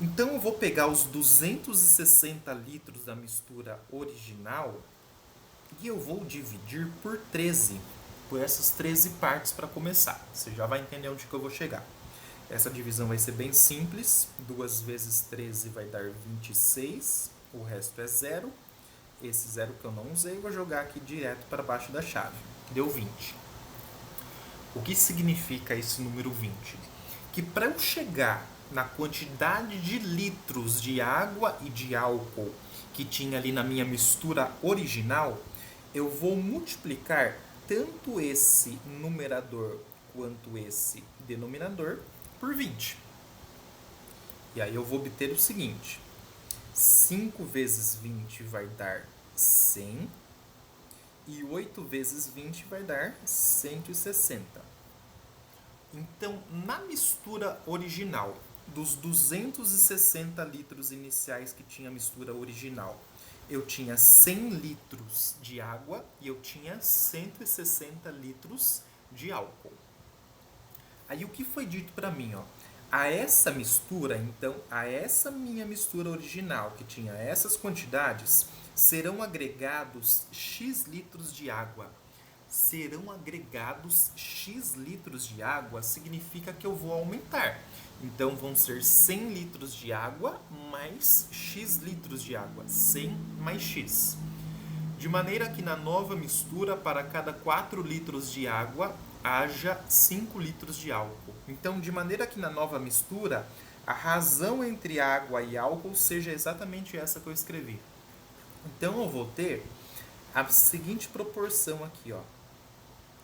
Então eu vou pegar os 260 litros da mistura original e eu vou dividir por 13, por essas 13 partes para começar. Você já vai entender onde que eu vou chegar. Essa divisão vai ser bem simples. 2 vezes 13 vai dar 26, o resto é zero. Esse zero que eu não usei, eu vou jogar aqui direto para baixo da chave. Deu 20. O que significa esse número 20? Que para eu chegar na quantidade de litros de água e de álcool que tinha ali na minha mistura original, eu vou multiplicar tanto esse numerador quanto esse denominador por 20. E aí eu vou obter o seguinte: 5 vezes 20 vai dar 100 e 8 vezes 20 vai dar 160. Então, na mistura original, dos 260 litros iniciais que tinha a mistura original, eu tinha 100 litros de água e eu tinha 160 litros de álcool. Aí o que foi dito para mim, ó? A essa mistura, então, a essa minha mistura original, que tinha essas quantidades, serão agregados X litros de água. Serão agregados X litros de água significa que eu vou aumentar. Então, vão ser 100 litros de água mais X litros de água. 100 mais X. De maneira que na nova mistura, para cada 4 litros de água, haja 5 litros de álcool. Então, de maneira que na nova mistura, a razão entre água e álcool seja exatamente essa que eu escrevi. Então, eu vou ter a seguinte proporção aqui, ó.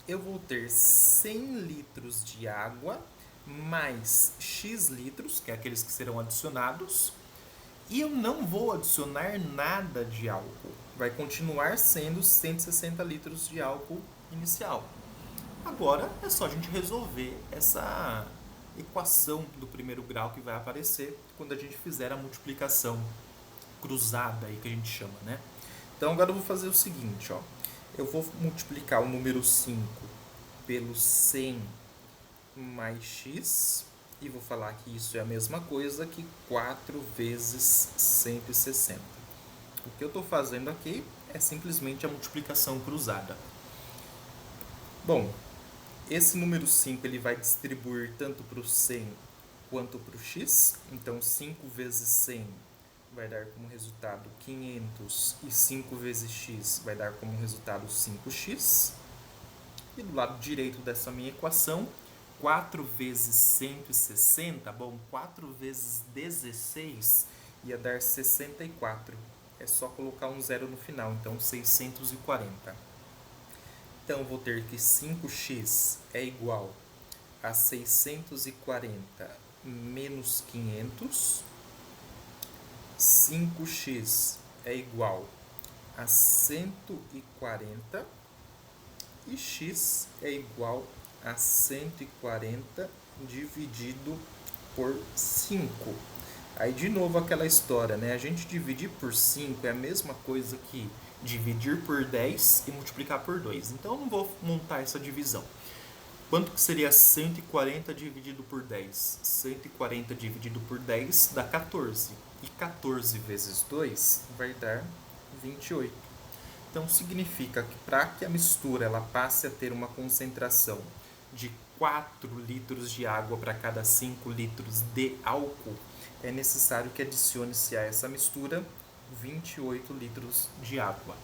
Eu vou ter 100 litros de água mais X litros, que é aqueles que serão adicionados, e eu não vou adicionar nada de álcool. Vai continuar sendo 160 litros de álcool inicial. Agora é só a gente resolver essa equação do primeiro grau que vai aparecer quando a gente fizer a multiplicação cruzada aí que a gente chama, né? Então agora eu vou fazer o seguinte, ó. Eu vou multiplicar o número 5 pelo 100 mais x e vou falar que isso é a mesma coisa que 4 vezes 160. O que eu estou fazendo aqui é simplesmente a multiplicação cruzada. Bom, esse número 5 ele vai distribuir tanto para o 100 quanto para o x. Então, 5 vezes 100 vai dar como resultado 500 e 5 vezes x vai dar como resultado 5x. E do lado direito dessa minha equação, 4 vezes 160, bom, 4 vezes 16 ia dar 64. É só colocar um zero no final, então 640. Então, vou ter que 5x é igual a 640 menos 500. 5x é igual a 140 e x é igual a 140 dividido por 5. Aí, de novo, aquela história, né? A gente dividir por 5 é a mesma coisa que dividir por 10 e multiplicar por 2. Então, eu não vou montar essa divisão. Quanto que seria 140 dividido por 10? 140 dividido por 10 dá 14. E 14 vezes 2 vai dar 28. Então, significa que para que a mistura ela passe a ter uma concentração de 4 litros de água para cada 5 litros de álcool, é necessário que adicione-se a essa mistura 28 litros de água.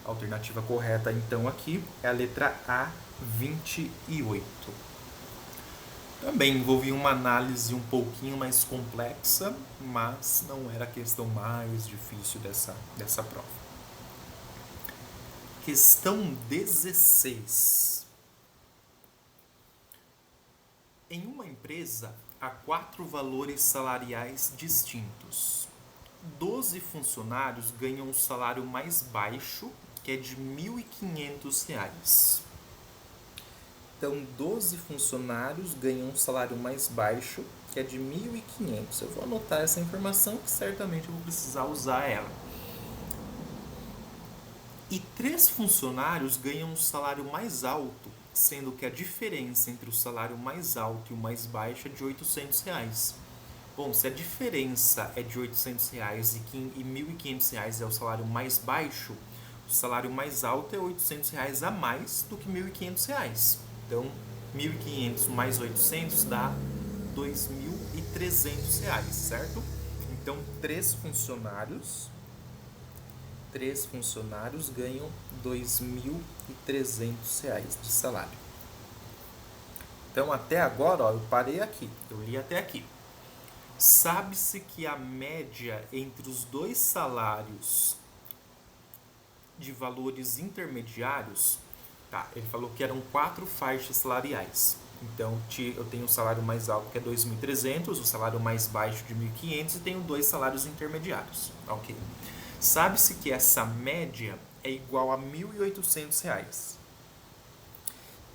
A alternativa correta, então, aqui é a letra A, 28. Também envolvia uma análise um pouquinho mais complexa, mas não era a questão mais difícil dessa prova. Questão 16. Em uma empresa, há 4 valores salariais distintos. 12 funcionários ganham um salário mais baixo, que é de R$ 1.500. Então, 12 funcionários ganham um salário mais baixo, que é de 1.500. Eu vou anotar essa informação, que certamente eu vou precisar usar ela. E 3 funcionários ganham um salário mais alto, sendo que a diferença entre o salário mais alto e o mais baixo é de R$ 800. Bom, se a diferença é de R$ 800 e R$ 1.500 é o salário mais baixo, o salário mais alto é R$ 800 a mais do que R$ 1.500. Então, R$ 1.500 mais 800 dá R$ 2.300, certo? Então, 3 funcionários ganham R$ 2.300 de salário. Então, até agora, ó, eu parei aqui, eu li até aqui. Sabe-se que a média entre os dois salários de valores intermediários, tá, ele falou que eram 4 faixas salariais. Então, eu tenho o salário mais alto, que é 2.300, o salário mais baixo de 1.500 e tenho 2 salários intermediários. Ok. Sabe-se que essa média é igual a R$ 1.800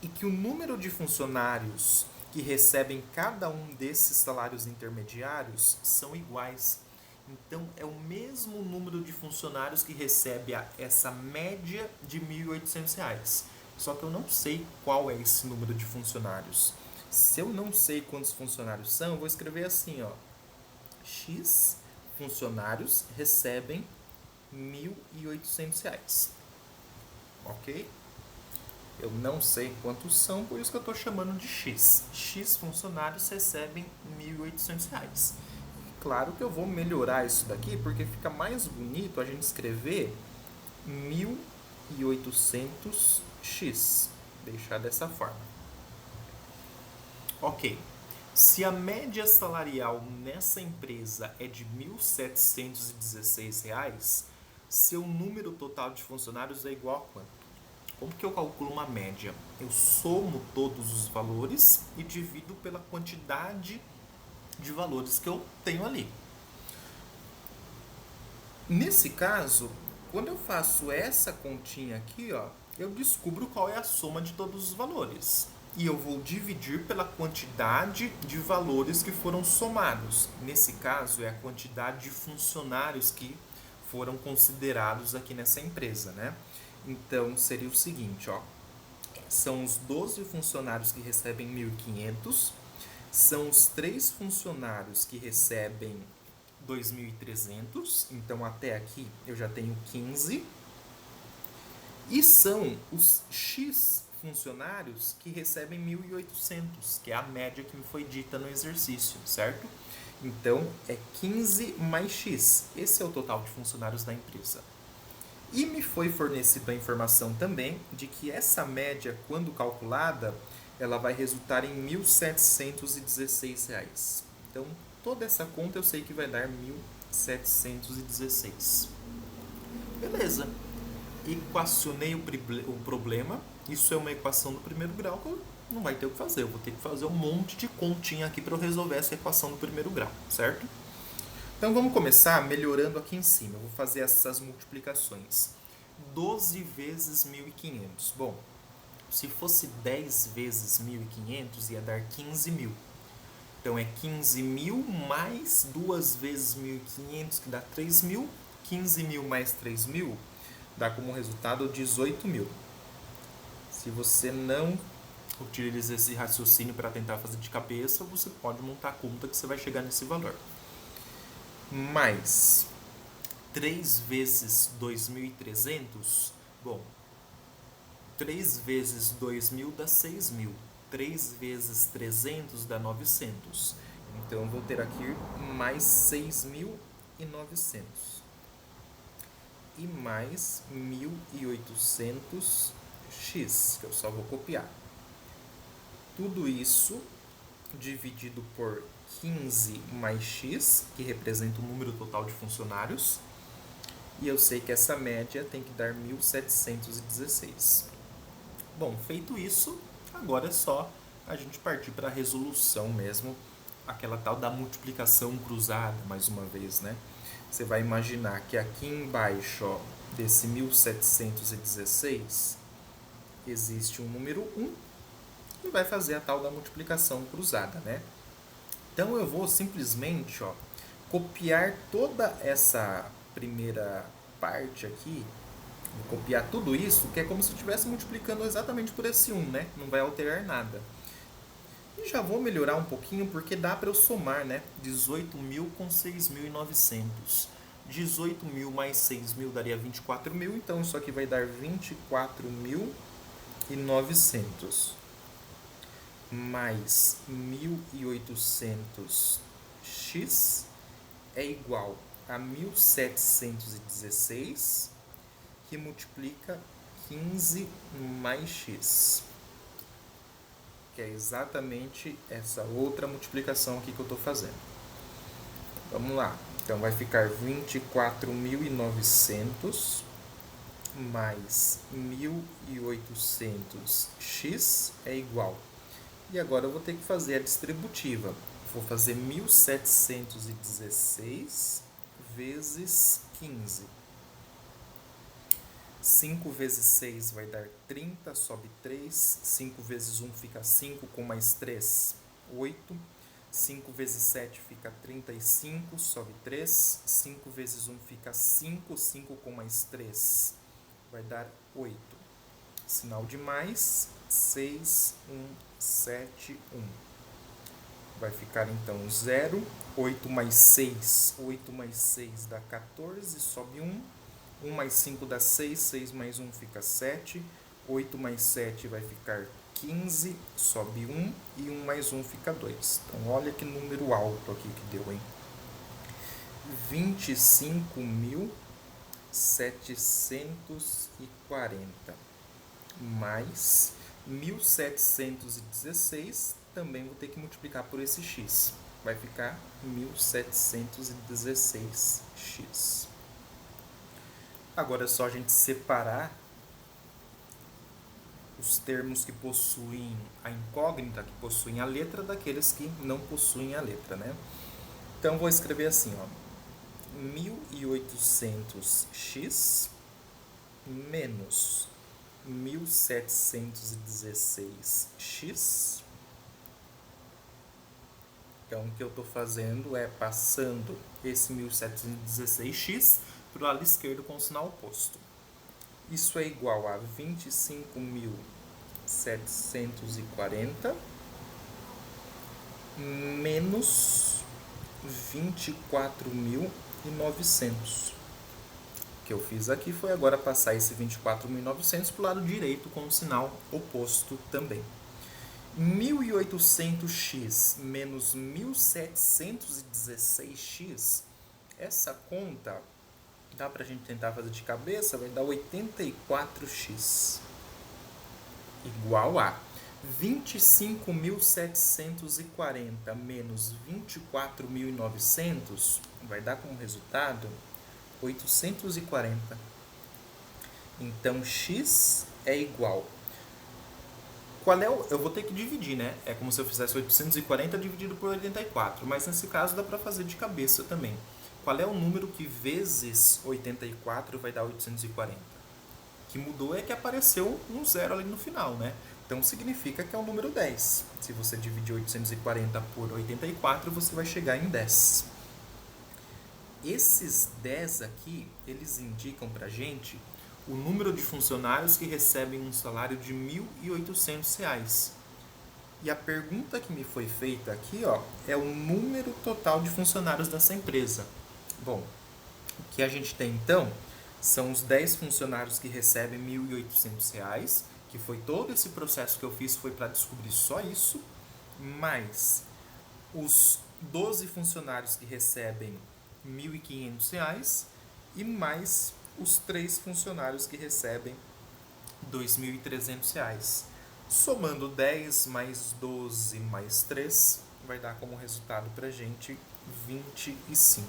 e que o número de funcionários que recebem cada um desses salários intermediários são iguais. Então, é o mesmo número de funcionários que recebe essa média de R$ 1.800. Só que eu não sei qual é esse número de funcionários. Se eu não sei quantos funcionários são, eu vou escrever assim, ó. X funcionários recebem R$ 1.800. Ok? Eu não sei quantos são, por isso que eu estou chamando de X. X funcionários recebem R$ 1.800. Claro que eu vou melhorar isso daqui, porque fica mais bonito a gente escrever 1.800x. Deixar dessa forma. Ok. Se a média salarial nessa empresa é de R$ 1.716, seu número total de funcionários é igual a quanto? Como que eu calculo uma média? Eu somo todos os valores e divido pela quantidade de valores que eu tenho ali. Nesse caso, quando eu faço essa continha aqui, ó, eu descubro qual é a soma de todos os valores. E eu vou dividir pela quantidade de valores que foram somados. Nesse caso, é a quantidade de funcionários que foram considerados aqui nessa empresa, né? Então, seria o seguinte, ó. São os 12 funcionários que recebem 1.500, são os 3 funcionários que recebem 2.300, então até aqui eu já tenho 15, e são os X funcionários que recebem 1.800, que é a média que me foi dita no exercício, certo? Então, é 15 mais X. Esse é o total de funcionários da empresa. E me foi fornecida a informação também de que essa média, quando calculada, ela vai resultar em R$ 1.716. Então, toda essa conta eu sei que vai dar 1.716. Beleza. Equacionei o problema. Isso é uma equação do primeiro grau que eu não vai ter o que fazer. Eu vou ter que fazer um monte de continha aqui para eu resolver essa equação do primeiro grau, certo? Então vamos começar melhorando aqui em cima. Eu vou fazer essas multiplicações. 12 vezes 1.500. Bom, se fosse 10 vezes 1.500 ia dar 15.000. Então é 15.000 mais 2 vezes 1.500, que dá 3.000. 15.000 mais 3.000 dá como resultado 18.000. Se você não utiliza esse raciocínio para tentar fazer de cabeça, você pode montar a conta que você vai chegar nesse valor. Mais 3 vezes 2.300, bom, 3 vezes 2.000 dá 6.000. 3 vezes 300 dá 900. Então, eu vou ter aqui mais 6.900. E mais 1.800x, que eu só vou copiar. Tudo isso dividido por 15 mais x, que representa o número total de funcionários. E eu sei que essa média tem que dar 1.716. Bom, feito isso, agora é só a gente partir para a resolução mesmo, aquela tal da multiplicação cruzada, mais uma vez, né? Você vai imaginar que aqui embaixo, ó, desse 1.716, existe um número 1 e vai fazer a tal da multiplicação cruzada, né? Então eu vou simplesmente, ó, copiar toda essa primeira parte aqui, vou copiar tudo isso, que é como se eu estivesse multiplicando exatamente por esse 1, né? Não vai alterar nada. E já vou melhorar um pouquinho porque dá para eu somar, né? 18.000 com 6.900. 18.000 mais 6.000 daria 24.000, então isso aqui vai dar 24.900. Mais 1.800x é igual a 1.716, que multiplica 15 mais x. Que é exatamente essa outra multiplicação aqui que eu estou fazendo. Vamos lá. Então, vai ficar 24.900 mais 1.800x é igual. E agora eu vou ter que fazer a distributiva. Vou fazer 1.716 vezes 15. 5 vezes 6 vai dar 30, sobe 3. 5 vezes 1 fica 5, com mais 3, 8. 5 vezes 7 fica 35, sobe 3. 5 vezes 1 fica 5, 5 com mais 3 vai dar 8. Sinal de mais, 6, 1, 7, 1. Vai ficar então 0. 8 mais 6, 8 mais 6 dá 14, sobe 1. 1 mais 5 dá 6, 6 mais 1 fica 7, 8 mais 7 vai ficar 15, sobe 1, e 1 mais 1 fica 2. Então, olha que número alto aqui que deu, hein? 25.740 mais 1.716, também vou ter que multiplicar por esse x. Vai ficar 1.716x. Agora é só a gente separar os termos que possuem a incógnita, que possuem a letra, daqueles que não possuem a letra, né? Então, vou escrever assim, ó, 1.800x menos 1.716x. Então, o que eu estou fazendo é passando esse 1.716x para o lado esquerdo com o sinal oposto. Isso é igual a 25.740 menos 24.900. O que eu fiz aqui foi agora passar esse 24.900 para o lado direito com o sinal oposto também. 1.800x menos 1.716x, essa conta Dá pra gente tentar fazer de cabeça? Vai dar 84x igual a 25.740 menos 24.900 vai dar como resultado 840. Então, x é igual. Qual é o... Eu vou ter que dividir, né? É como se eu fizesse 840 dividido por 84, mas nesse caso dá para fazer de cabeça também. Qual é o número que vezes 84 vai dar 840? O que mudou é que apareceu um zero ali no final, né? Então significa que é o número 10. Se você dividir 840 por 84, você vai chegar em 10. Esses 10 aqui, eles indicam pra gente o número de funcionários que recebem um salário de R$ 1.800. E a pergunta que me foi feita aqui, ó, é o número total de funcionários dessa empresa. Bom, o que a gente tem então são os 10 funcionários que recebem R$ 1.800, que foi todo esse processo que eu fiz foi para descobrir só isso, mais os 12 funcionários que recebem R$ 1.500 e mais os 3 funcionários que recebem R$ 2.300. Somando 10 mais 12 mais 3, vai dar como resultado para a gente 25.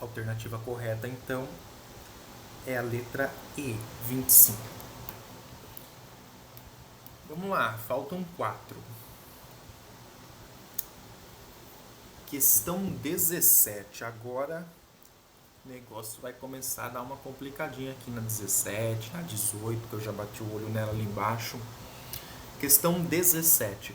A alternativa correta, então, é a letra E, 25. Vamos lá, faltam 4. Questão 17. Agora o negócio vai começar a dar uma complicadinha aqui na 17, na 18, que eu já bati o olho nela ali embaixo. Questão 17.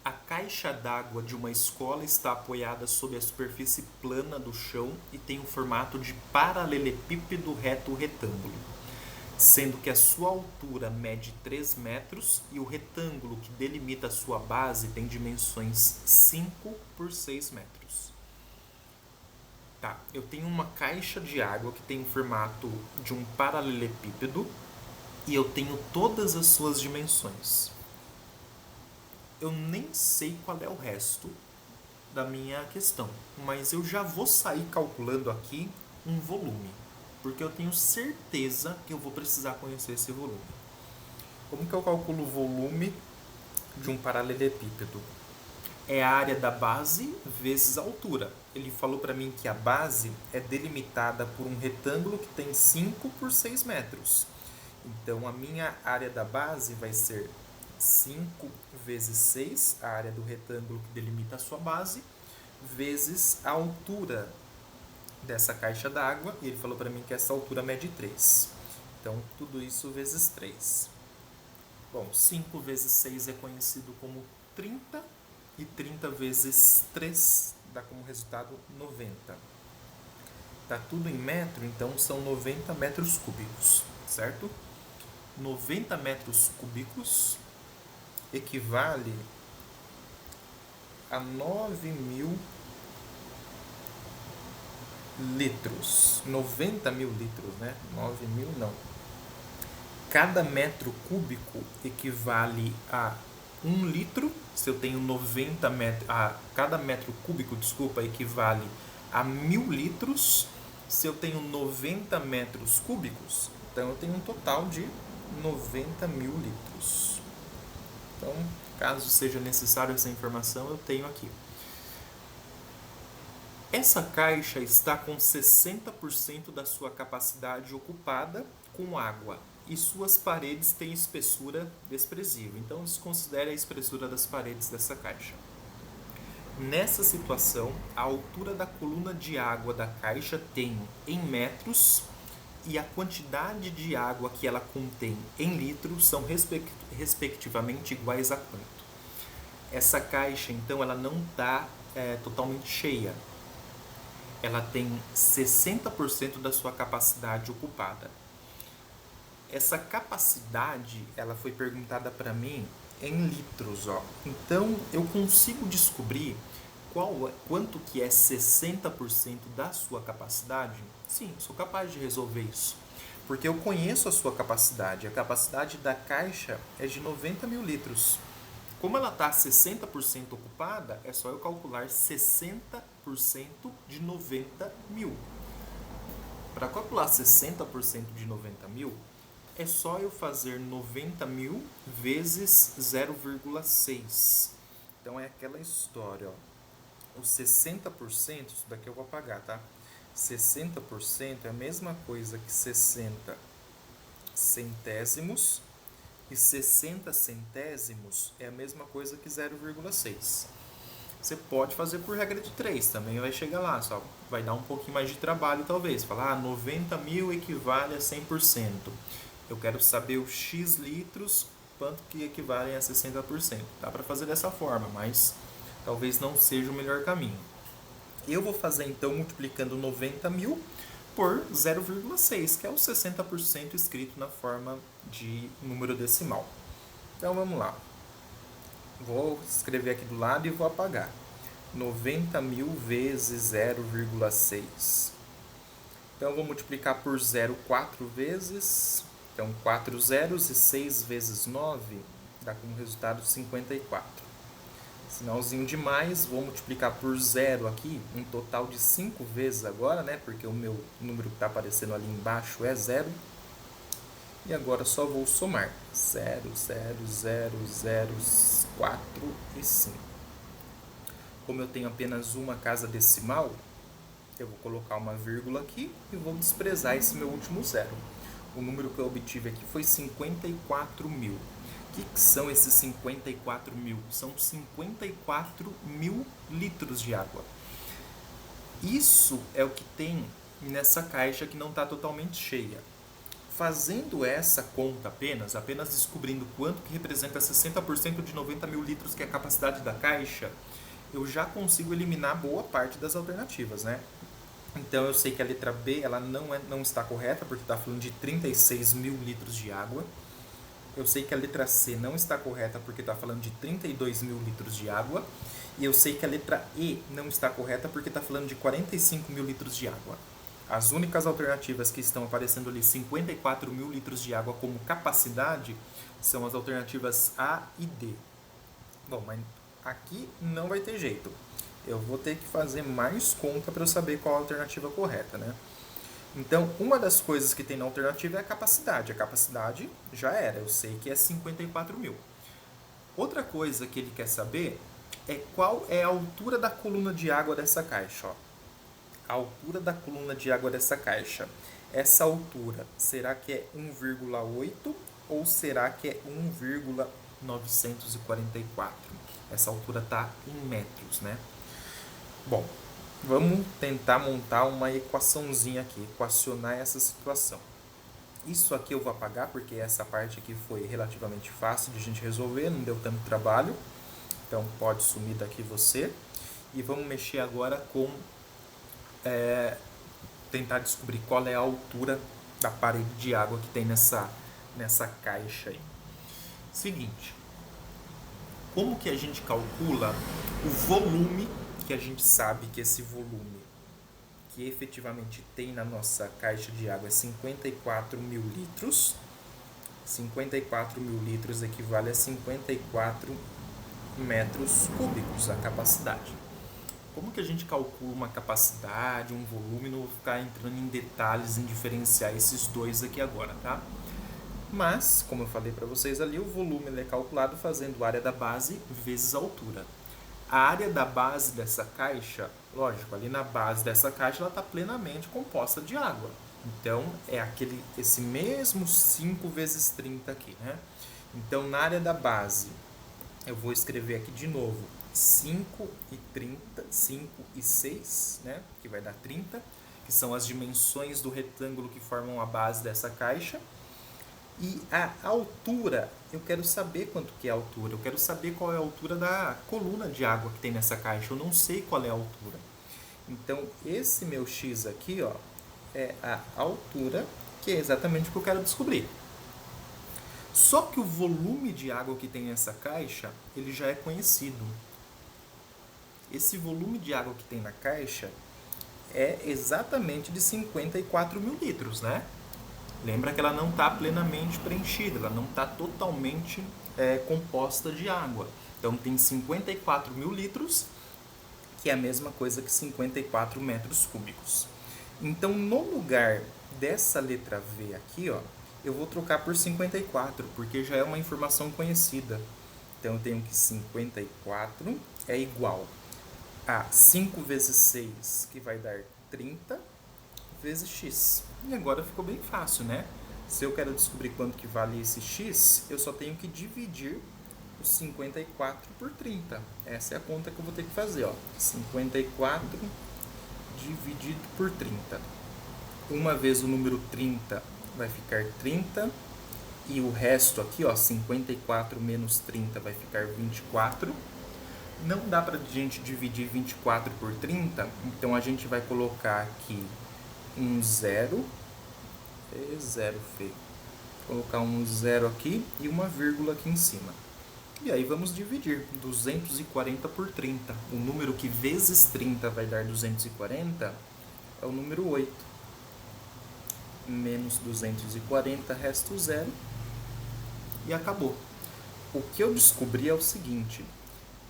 A caixa d'água de uma escola está apoiada sobre a superfície plana do chão e tem o formato de paralelepípedo reto retângulo, sendo que a sua altura mede 3 metros e o retângulo que delimita a sua base tem dimensões 5 por 6 metros. Tá, eu tenho uma caixa de água que tem o formato de um paralelepípedo e eu tenho todas as suas dimensões. Eu nem sei qual é o resto da minha questão, mas eu já vou sair calculando aqui um volume, porque eu tenho certeza que eu vou precisar conhecer esse volume. Como que eu calculo o volume de um paralelepípedo? É a área da base vezes a altura. Ele falou para mim que a base é delimitada por um retângulo que tem 5 por 6 metros. Então, a minha área da base vai ser 5 vezes 6, a área do retângulo que delimita a sua base, vezes a altura dessa caixa d'água, e ele falou para mim que essa altura mede 3. Então, tudo isso vezes 3. Bom, 5 vezes 6 é conhecido como 30, e 30 vezes 3 dá como resultado 90. Tá tudo em metro, então são 90 metros cúbicos, certo? 90 metros cúbicos equivale a 9.000 litros. 90.000 litros, né? 9.000 não. Cada metro cúbico equivale a 1 litro. Se eu tenho 90 metros... cada metro cúbico, desculpa, equivale a 1.000 litros. Se eu tenho 90 metros cúbicos, então eu tenho um total de 90.000 litros. Então, caso seja necessário essa informação, eu tenho aqui. Essa caixa está com 60% da sua capacidade ocupada com água e suas paredes têm espessura desprezível. Então, desconsidere a espessura das paredes dessa caixa. Nessa situação, a altura da coluna de água da caixa tem em metros e a quantidade de água que ela contém em litros são respectivamente iguais a quanto? Essa caixa, então, ela não está totalmente cheia. Ela tem 60% da sua capacidade ocupada. Essa capacidade, ela foi perguntada para mim em litros, ó. Então, eu consigo descobrir quanto que é 60% da sua capacidade? Sim, sou capaz de resolver isso. Porque eu conheço a sua capacidade. A capacidade da caixa é de 90.000 litros. Como ela está 60% ocupada, é só eu calcular 60% de 90.000. Para calcular 60% de 90 mil, é só eu fazer 90 mil vezes 0,6. Então é aquela história, ó. Os 60%, isso daqui eu vou apagar, tá? 60% é a mesma coisa que 60 centésimos e 60 centésimos é a mesma coisa que 0,6. Você pode fazer por regra de 3, também vai chegar lá, só vai dar um pouquinho mais de trabalho talvez. Falar, 90 mil equivale a 100%. Eu quero saber os X litros, quanto que equivalem a 60%. Dá para fazer dessa forma, mas talvez não seja o melhor caminho. Eu vou fazer então multiplicando 90 mil por 0,6, que é o 60% escrito na forma de número decimal. Então vamos lá. Vou escrever aqui do lado e vou apagar. 90 mil vezes 0,6. Então, eu vou multiplicar por 0 4 vezes. Então, 4 zeros e 6 vezes 9 dá como resultado 54. Sinalzinho de mais, vou multiplicar por 0 aqui, um total de 5 vezes agora, né? Porque o meu número que está aparecendo ali embaixo é 0. E agora só vou somar. 0, 0, 0, 0, 4 e 5. Como eu tenho apenas uma casa decimal, eu vou colocar uma vírgula aqui e vou desprezar esse meu último zero. O número que eu obtive aqui foi 54 mil. O que são esses 54 mil? São 54 mil litros de água. Isso é o que tem nessa caixa que não está totalmente cheia. Fazendo essa conta apenas descobrindo quanto que representa 60% de 90 mil litros, que é a capacidade da caixa, eu já consigo eliminar boa parte das alternativas, né? Então eu sei que a letra B ela não está correta, porque está falando de 36 mil litros de água. Eu sei que a letra C não está correta, porque está falando de 32 mil litros de água. E eu sei que a letra E não está correta, porque está falando de 45 mil litros de água. As únicas alternativas que estão aparecendo ali, 54 mil litros de água como capacidade, são as alternativas A e D. Bom, mas aqui não vai ter jeito. Eu vou ter que fazer mais conta para eu saber qual a alternativa correta, né? Então, uma das coisas que tem na alternativa é a capacidade. A capacidade já era, eu sei que é 54 mil. Outra coisa que ele quer saber é qual é a altura da coluna de água dessa caixa, ó. A altura da coluna de água dessa caixa. Essa altura, será que é 1,8 ou será que é 1,944? Essa altura está em metros, né? Bom, vamos tentar montar uma equaçãozinha aqui, equacionar essa situação. Isso aqui eu vou apagar porque essa parte aqui foi relativamente fácil de a gente resolver, não deu tanto trabalho. Então pode sumir daqui você. E vamos mexer agora com... tentar descobrir qual é a altura da parede de água que tem nessa caixa aí. Seguinte, como que a gente calcula o volume, que a gente sabe que esse volume que efetivamente tem na nossa caixa de água é 54 mil litros. 54 mil litros equivale a 54 metros cúbicos, a capacidade. Como que a gente calcula uma capacidade, um volume? Não vou ficar entrando em detalhes, em diferenciar esses dois aqui agora, tá? Mas, como eu falei para vocês ali, o volume ele é calculado fazendo a área da base vezes a altura. A área da base dessa caixa, lógico, ali na base dessa caixa ela está plenamente composta de água. Então, é esse mesmo 5 vezes 30 aqui, né? Então, na área da base, eu vou escrever aqui de novo 5 e 30, 5 e 6, né? Que vai dar 30, que são as dimensões do retângulo que formam a base dessa caixa. E a altura, eu quero saber quanto que é a altura, eu quero saber qual é a altura da coluna de água que tem nessa caixa, eu não sei qual é a altura. Então, esse meu X aqui, ó, é a altura, que é exatamente o que eu quero descobrir. Só que o volume de água que tem nessa caixa, ele já é conhecido. Esse volume de água que tem na caixa é exatamente de 54 mil litros, né? Lembra que ela não está plenamente preenchida, ela não está totalmente composta de água. Então, tem 54 mil litros, que é a mesma coisa que 54 metros cúbicos. Então, no lugar dessa letra V aqui, ó, eu vou trocar por 54, porque já é uma informação conhecida. Então, eu tenho que 54 é igual a 5 vezes 6, que vai dar 30, vezes x. E agora ficou bem fácil, né? Se eu quero descobrir quanto que vale esse x, eu só tenho que dividir os 54 por 30. Essa é a conta que eu vou ter que fazer, ó. 54 dividido por 30. Uma vez o número 30 vai ficar 30. E o resto aqui, ó, 54 menos 30 vai ficar 24. Não dá pra gente dividir 24 por 30, então a gente vai colocar aqui um zero. Zero feio. Colocar um zero aqui e uma vírgula aqui em cima. E aí vamos dividir 240 por 30. O número que vezes 30 vai dar 240 é o número 8. Menos 240, resta o zero. E acabou. O que eu descobri é o seguinte: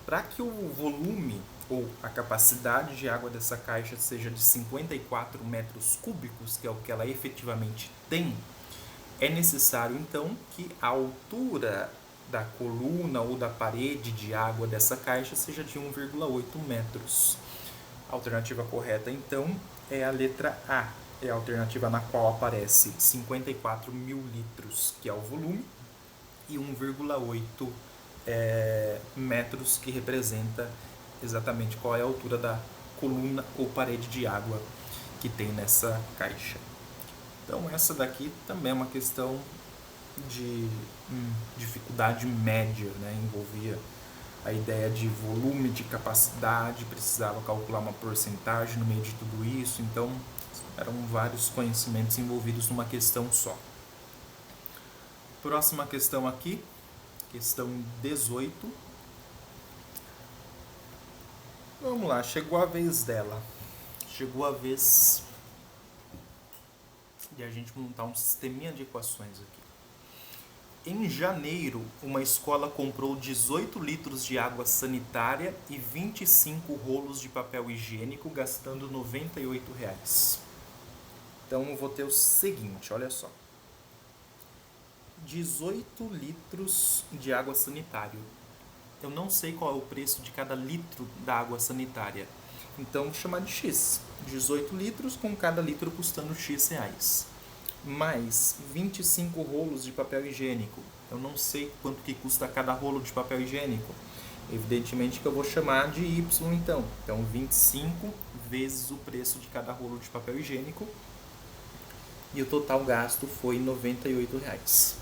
para que o volume ou a capacidade de água dessa caixa seja de 54 metros cúbicos, que é o que ela efetivamente tem, é necessário então que a altura da coluna ou da parede de água dessa caixa seja de 1,8 metros. A alternativa correta então é a letra A, é a alternativa na qual aparece 54 mil litros, que é o volume, e 1,8 metros, que representa exatamente qual é a altura da coluna ou parede de água que tem nessa caixa. Então essa daqui também é uma questão de dificuldade média, né? Envolvia a ideia de volume, de capacidade, precisava calcular uma porcentagem no meio de tudo isso, então eram vários conhecimentos envolvidos numa questão só. Próxima questão aqui, questão 18. Vamos lá, chegou a vez dela. Chegou a vez de a gente montar um sisteminha de equações aqui. Em janeiro, uma escola comprou 18 litros de água sanitária e 25 rolos de papel higiênico, gastando R$ 98. Então, eu vou ter o seguinte, olha só. 18 litros de água sanitária. Eu não sei qual é o preço de cada litro da água sanitária. Então, vou chamar de X. 18 litros com cada litro custando X reais. Mais 25 rolos de papel higiênico. Eu não sei quanto que custa cada rolo de papel higiênico. Evidentemente que eu vou chamar de Y então. Então, 25 vezes o preço de cada rolo de papel higiênico. E o total gasto foi R$ 98.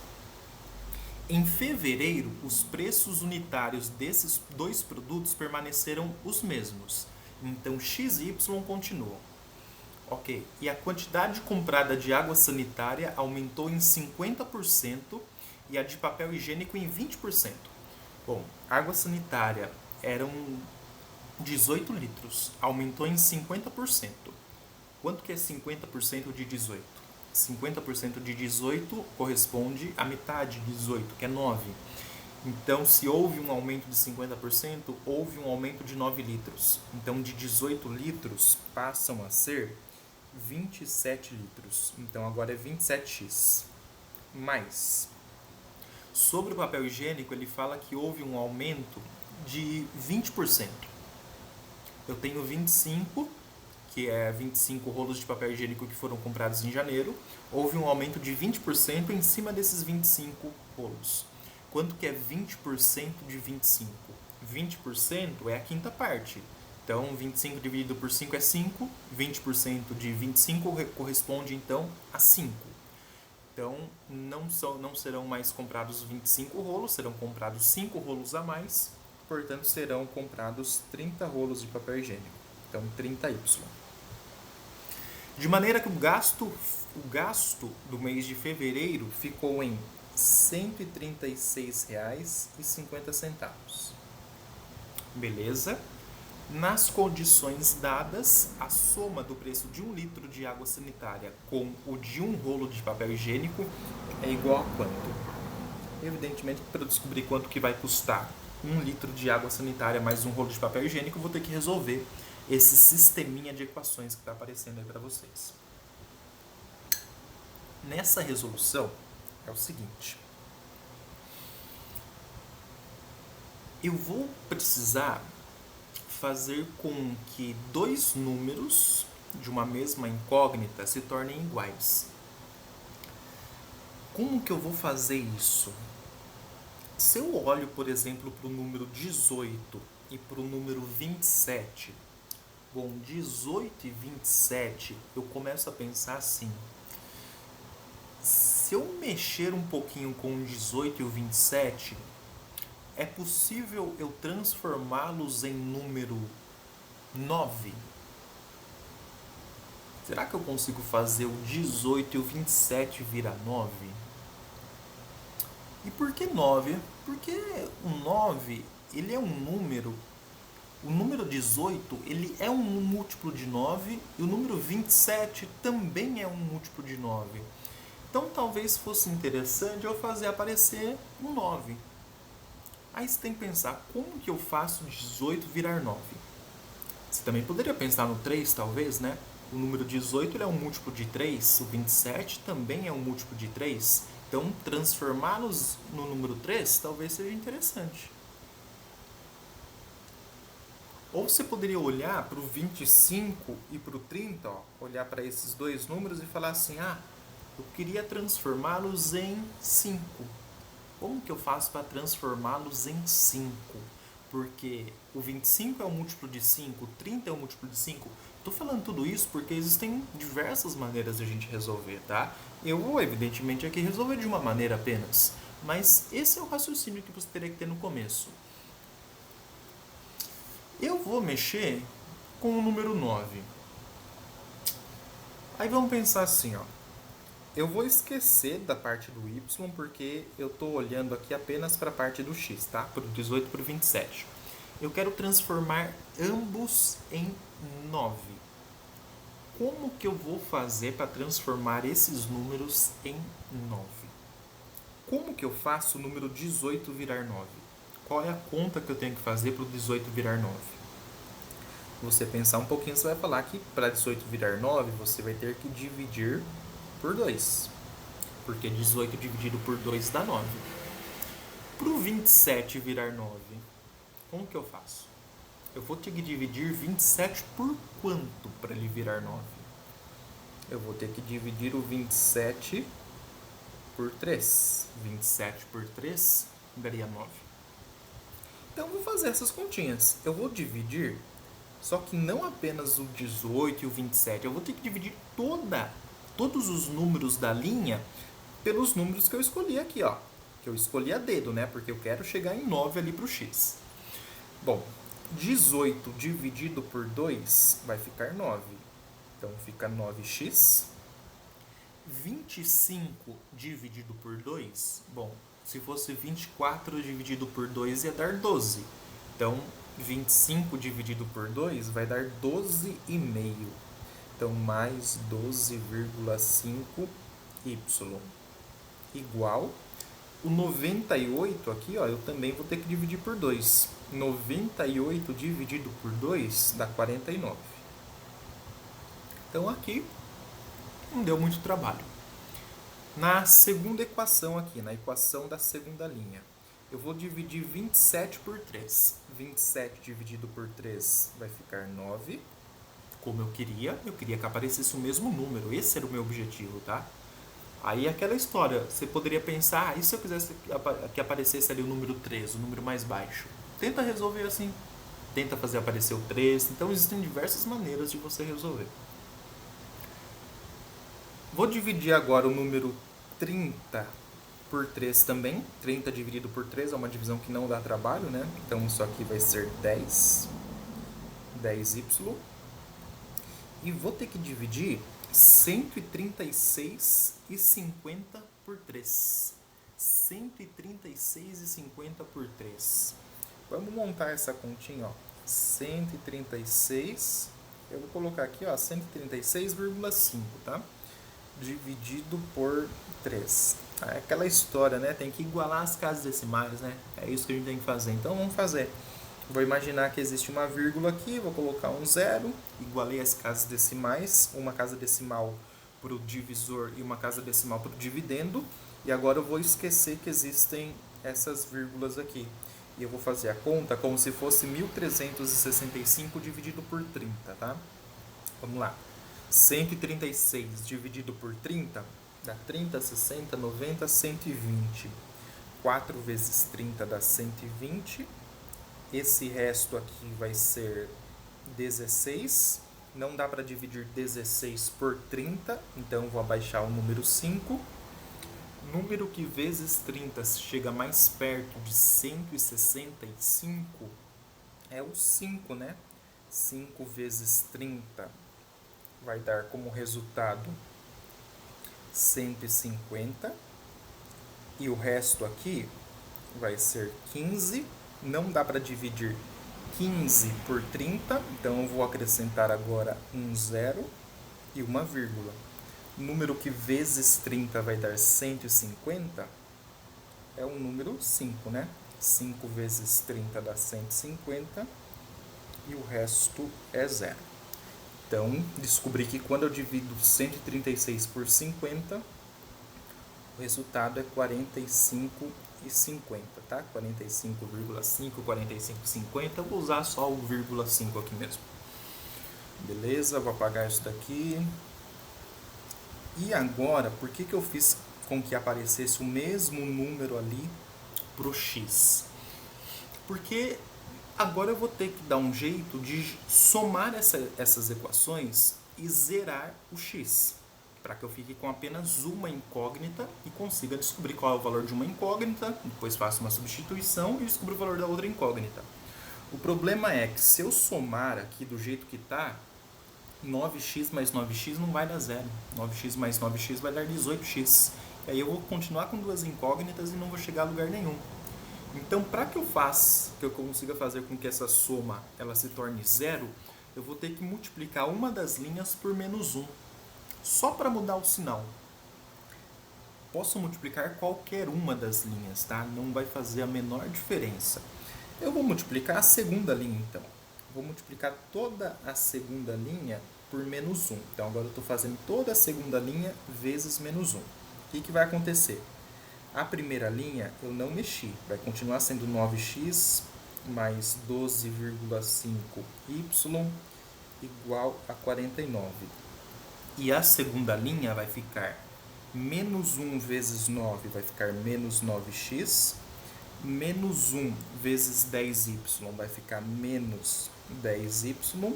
Em fevereiro, os preços unitários desses dois produtos permaneceram os mesmos. Então, X e Y continuam. Ok. E a quantidade comprada de água sanitária aumentou em 50% e a de papel higiênico em 20%. Bom, água sanitária eram 18 litros, aumentou em 50%. Quanto que é 50% de 18? 50% de 18 corresponde à metade de 18, que é 9. Então, se houve um aumento de 50%, houve um aumento de 9 litros. Então, de 18 litros passam a ser 27 litros. Então, agora é 27x. Mais, sobre o papel higiênico, ele fala que houve um aumento de 20%. Eu tenho 25, que é 25 rolos de papel higiênico que foram comprados em janeiro. Houve um aumento de 20% em cima desses 25 rolos. Quanto que é 20% de 25? 20% é a quinta parte. Então, 25 dividido por 5 é 5. 20% de 25 corresponde, então, a 5. Então, não serão mais comprados 25 rolos, serão comprados 5 rolos a mais. Portanto, serão comprados 30 rolos de papel higiênico. Então, 30Y. De maneira que o gasto do mês de fevereiro ficou em R$ 136,50. Beleza? Nas condições dadas, a soma do preço de 1 litro de água sanitária com o de um rolo de papel higiênico é igual a quanto? Evidentemente, para descobrir quanto que vai custar 1 litro de água sanitária mais um rolo de papel higiênico, eu vou ter que resolver esse sisteminha de equações que está aparecendo aí para vocês. Nessa resolução é o seguinte: eu vou precisar fazer com que dois números de uma mesma incógnita se tornem iguais. Como que eu vou fazer isso? Se eu olho, por exemplo, para o número 18 e para o número 27, bom, 18 e 27, eu começo a pensar assim: se eu mexer um pouquinho com o 18 e o 27, é possível eu transformá-los em número 9? Será que eu consigo fazer o 18 e o 27 virar 9? E por que 9? Porque o 9, ele é um número. O número 18, ele é um múltiplo de 9 e o número 27 também é um múltiplo de 9. Então talvez fosse interessante eu fazer aparecer um 9. Aí você tem que pensar, como que eu faço 18 virar 9? Você também poderia pensar no 3, talvez, né? O número 18 ele é um múltiplo de 3, o 27 também é um múltiplo de 3. Então, transformá-los no número 3 talvez seja interessante. Ou você poderia olhar para o 25 e para o 30, ó, olhar para esses dois números e falar assim: eu queria transformá-los em 5. Como que eu faço para transformá-los em 5? Porque o 25 é um múltiplo de 5, o 30 é um múltiplo de 5. Estou falando tudo isso porque existem diversas maneiras de a gente resolver, tá? Eu vou, evidentemente, aqui resolver de uma maneira apenas. Mas esse é o raciocínio que você teria que ter no começo. Eu vou mexer com o número 9. Aí vamos pensar assim, ó. Eu vou esquecer da parte do y, porque eu estou olhando aqui apenas para a parte do x, tá? Para o 18 e para o 27. Eu quero transformar ambos em 9. Como que eu vou fazer para transformar esses números em 9? Como que eu faço o número 18 virar 9? Qual é a conta que eu tenho que fazer para o 18 virar 9? Você pensar um pouquinho, você vai falar que para 18 virar 9, você vai ter que dividir por 2. Porque 18 dividido por 2 dá 9. Para o 27 virar 9, como que eu faço? Eu vou ter que dividir 27 por quanto para ele virar 9? Eu vou ter que dividir o 27 por 3. 27 por 3 daria 9. Então, eu vou fazer essas continhas. Eu vou dividir, só que não apenas o 18 e o 27. Eu vou ter que dividir todos os números da linha pelos números que eu escolhi aqui, ó. Que eu escolhi a dedo, né? Porque eu quero chegar em 9 ali para o x. Bom, 18 dividido por 2 vai ficar 9. Então, fica 9x. 25 dividido por 2, bom, se fosse 24 dividido por 2 ia dar 12. Então, 25 dividido por 2 vai dar 12,5. Então, mais 12,5y igual. O 98 aqui, ó, eu também vou ter que dividir por 2. 98 dividido por 2 dá 49. Então, aqui não deu muito trabalho. Na segunda equação aqui, na equação da segunda linha, eu vou dividir 27 por 3. 27 dividido por 3 vai ficar 9. Como eu queria que aparecesse o mesmo número. Esse era o meu objetivo, tá? Aí aquela história, você poderia pensar, e se eu quisesse que aparecesse ali o número 3, o número mais baixo? Tenta resolver assim. Tenta fazer aparecer o 3. Então existem diversas maneiras de você resolver. Vou dividir agora o número 30 por 3 também. 30 dividido por 3 é uma divisão que não dá trabalho, né? Então isso aqui vai ser 10. 10y. E vou ter que dividir 136 e 50 por 3. 136 e 50 por 3. Vamos montar essa continha, ó. 136, eu vou colocar aqui, ó, 136,5, tá? dividido por 3. É aquela história, né? Tem que igualar as casas decimais, né? É isso que a gente tem que fazer. Então vamos fazer. Vou imaginar que existe uma vírgula aqui, vou colocar um zero, igualei as casas decimais, uma casa decimal para o divisor e uma casa decimal para o dividendo. E agora eu vou esquecer que existem essas vírgulas aqui. E eu vou fazer a conta como se fosse 1365 dividido por 30, tá? Vamos lá. 136 dividido por 30 dá 30, 60, 90, 120. 4 vezes 30 dá 120. Esse resto aqui vai ser 16. Não dá para dividir 16 por 30, então vou abaixar o número 5. Número que vezes 30 chega mais perto de 165 é o 5, né? 5 vezes 30 vai dar como resultado 150. E o resto aqui vai ser 15. Não dá para dividir 15 por 30, então eu vou acrescentar agora um zero e uma vírgula. Número que vezes 30 vai dar 150 é o número 5, né? 5 vezes 30 dá 150 e o resto é zero. Então, descobri que quando eu divido 136 por 50, o resultado é 45,50, tá? 45,5, 45,50. Vou usar só o vírgula 5 aqui mesmo. Beleza, vou apagar isso daqui. E agora, por que eu fiz com que aparecesse o mesmo número ali pro x? Porque agora eu vou ter que dar um jeito de somar essas equações e zerar o x, para que eu fique com apenas uma incógnita e consiga descobrir qual é o valor de uma incógnita, depois faço uma substituição e descubro o valor da outra incógnita. O problema é que se eu somar aqui do jeito que está, 9x mais 9x não vai dar zero. 9x mais 9x vai dar 18x. E aí eu vou continuar com duas incógnitas e não vou chegar a lugar nenhum. Então, para que eu consiga fazer com que essa soma ela se torne zero, eu vou ter que multiplicar uma das linhas por menos 1. Só para mudar o sinal. Posso multiplicar qualquer uma das linhas, tá? Não vai fazer a menor diferença. Eu vou multiplicar a segunda linha, então. Vou multiplicar toda a segunda linha por menos 1. Então, agora eu estou fazendo toda a segunda linha vezes menos 1. O que vai acontecer? A primeira linha eu não mexi. Vai continuar sendo 9x mais 12,5y igual a 49. E a segunda linha vai ficar menos 1 vezes 9 vai ficar menos 9x. Menos 1 vezes 10y vai ficar menos 10y.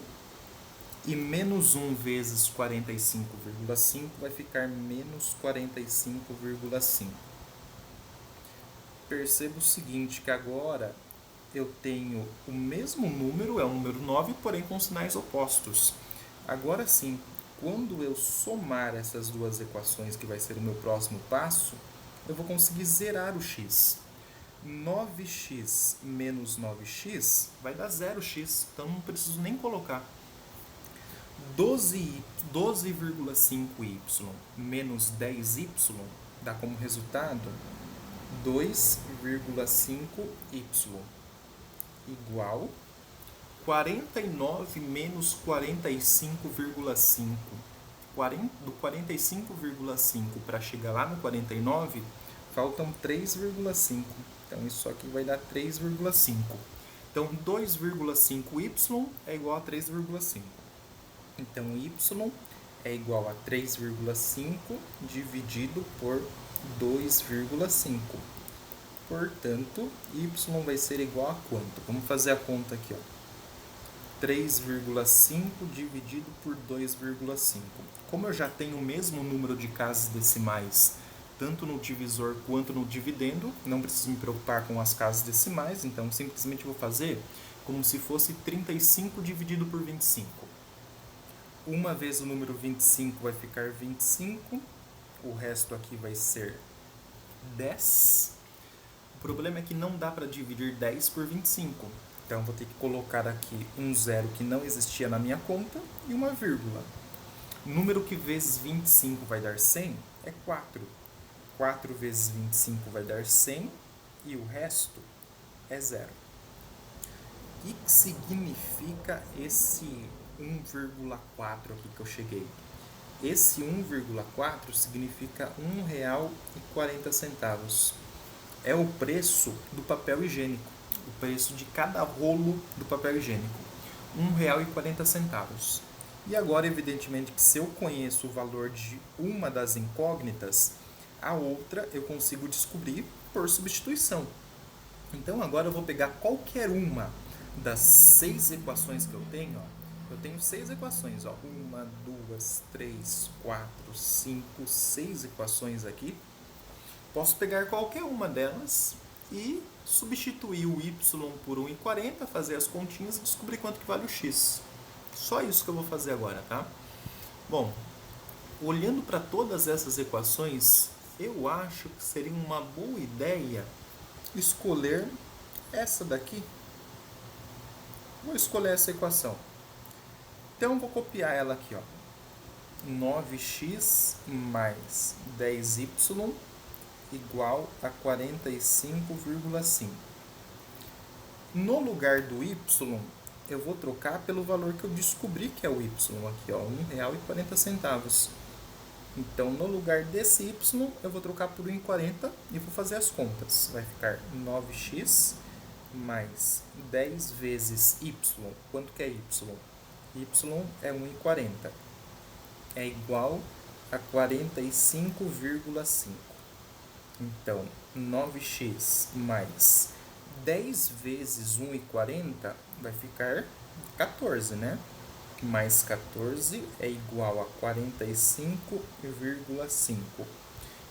E menos 1 vezes 45,5 vai ficar menos 45,5. Perceba o seguinte, que agora eu tenho o mesmo número, é o número 9, porém com sinais opostos. Agora sim, quando eu somar essas duas equações, que vai ser o meu próximo passo, eu vou conseguir zerar o x. 9x menos 9x vai dar 0x, então não preciso nem colocar. 12,5y menos 10y dá como resultado 2,5y igual 49 menos 45,5. Do 45,5 para chegar lá no 49, faltam 3,5. Então, isso aqui vai dar 3,5. Então, 2,5y é igual a 3,5. Então, y é igual a 3,5 dividido por 2,5. Portanto, y vai ser igual a quanto? Vamos fazer a conta aqui, ó. 3,5 dividido por 2,5. Como eu já tenho o mesmo número de casas decimais, tanto no divisor quanto no dividendo, não preciso me preocupar com as casas decimais, então simplesmente vou fazer como se fosse 35 dividido por 25. Uma vez o número 25 vai ficar 25, o resto aqui vai ser 10. O problema é que não dá para dividir 10 por 25. Então, vou ter que colocar aqui um zero que não existia na minha conta e uma vírgula. Número que vezes 25 vai dar 100 é 4. 4 vezes 25 vai dar 100 e o resto é zero. O que significa esse 1,4 aqui que eu cheguei? Esse 1,4 significa R$1,40. É o preço do papel higiênico, o preço de cada rolo do papel higiênico. R$1,40. E agora, evidentemente, que se eu conheço o valor de uma das incógnitas, a outra eu consigo descobrir por substituição. Então, agora eu vou pegar qualquer uma das 6 equações que eu tenho. Eu tenho 6 equações. 1, 2, 3, 4, 5, 6 equações aqui. Posso pegar qualquer uma delas e substituir o y por 1,40, fazer as continhas e descobrir quanto que vale o x. Só isso que eu vou fazer agora, tá? Bom, olhando para todas essas equações, eu acho que seria uma boa ideia escolher essa daqui. Vou escolher essa equação. Então, vou copiar ela aqui, ó. 9x mais 10y igual a 45,5. No lugar do y, eu vou trocar pelo valor que eu descobri que é o y, aqui, ó, R$1,40. Então, no lugar desse y, eu vou trocar por 1,40 e vou fazer as contas. Vai ficar 9x mais 10 vezes y. Quanto que é y? Y é 1,40. É igual a 45,5. Então, 9x mais 10 vezes 1,40 vai ficar 14, né? Mais 14 é igual a 45,5.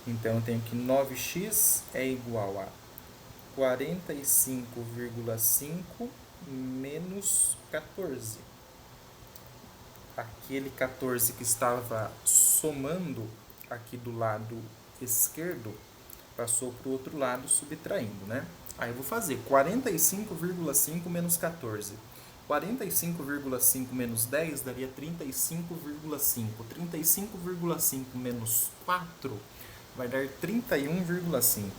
Então, eu tenho que 9x é igual a 45,5 menos 14. Aquele 14 que estava somando aqui do lado esquerdo passou para o outro lado subtraindo, né? Aí eu vou fazer 45,5 menos 14. 45,5 menos 10 daria 35,5. 35,5 menos 4 vai dar 31,5.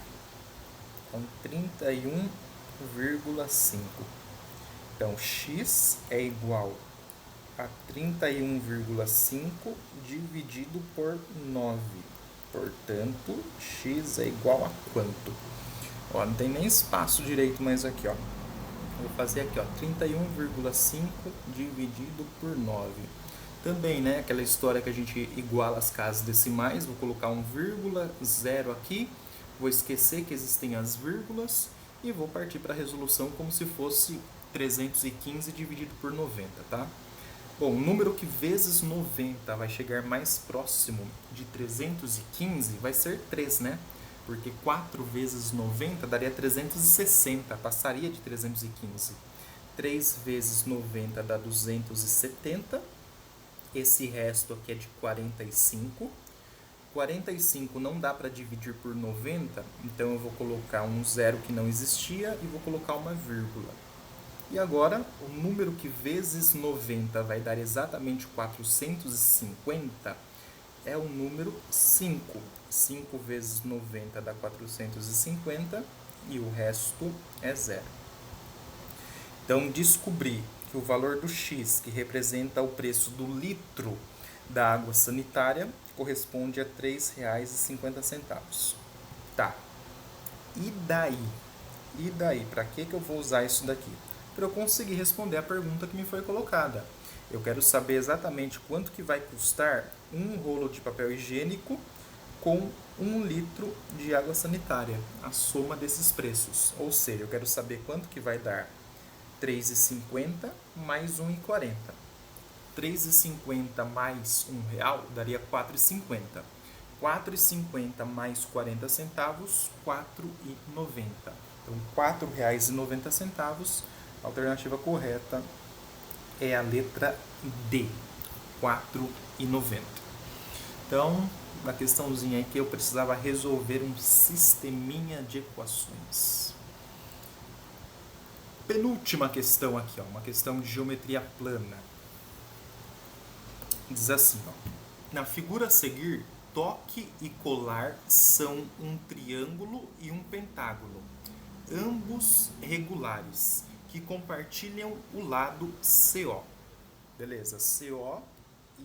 Então, 31,5. Então, x é igual a 31,5 dividido por 9. Portanto, x é igual a quanto? Ó, não tem nem espaço direito, mas aqui, ó. Vou fazer aqui, ó, 31,5 dividido por 9. Também, né, aquela história que a gente iguala as casas decimais. Vou colocar um vírgula, zero aqui. Vou esquecer que existem as vírgulas e vou partir para a resolução como se fosse 315 dividido por 90, tá? Bom, o número que vezes 90 vai chegar mais próximo de 315 vai ser 3, né? Porque 4 vezes 90 daria 360, passaria de 315. 3 vezes 90 dá 270. Esse resto aqui é de 45. 45 não dá para dividir por 90, então eu vou colocar um zero que não existia e vou colocar uma vírgula. E agora, o número que vezes 90 vai dar exatamente 450 é o número 5. 5 vezes 90 dá 450 e o resto é zero. Então, descobri que o valor do x, que representa o preço do litro da água sanitária, corresponde a R$ 3,50. Tá. E daí? E daí? Para que eu vou usar isso daqui? Para eu conseguir responder a pergunta que me foi colocada. Eu quero saber exatamente quanto que vai custar um rolo de papel higiênico com 1 litro de água sanitária, a soma desses preços. Ou seja, eu quero saber quanto que vai dar R$ 3,50 mais R$ 1,40. 3,50 mais R$1 daria R$ 4,50. 4,50 mais 40 centavos, R$ 4,90. Então, R$ 4,90. A alternativa correta é a letra D, 4,90. Então, uma questãozinha aí que eu precisava resolver um sisteminha de equações. Penúltima questão aqui, ó, uma questão de geometria plana. Diz assim, ó. Na figura a seguir, toque e colar são um triângulo e um pentágono, ambos regulares, que compartilham o lado CO. Beleza, CO,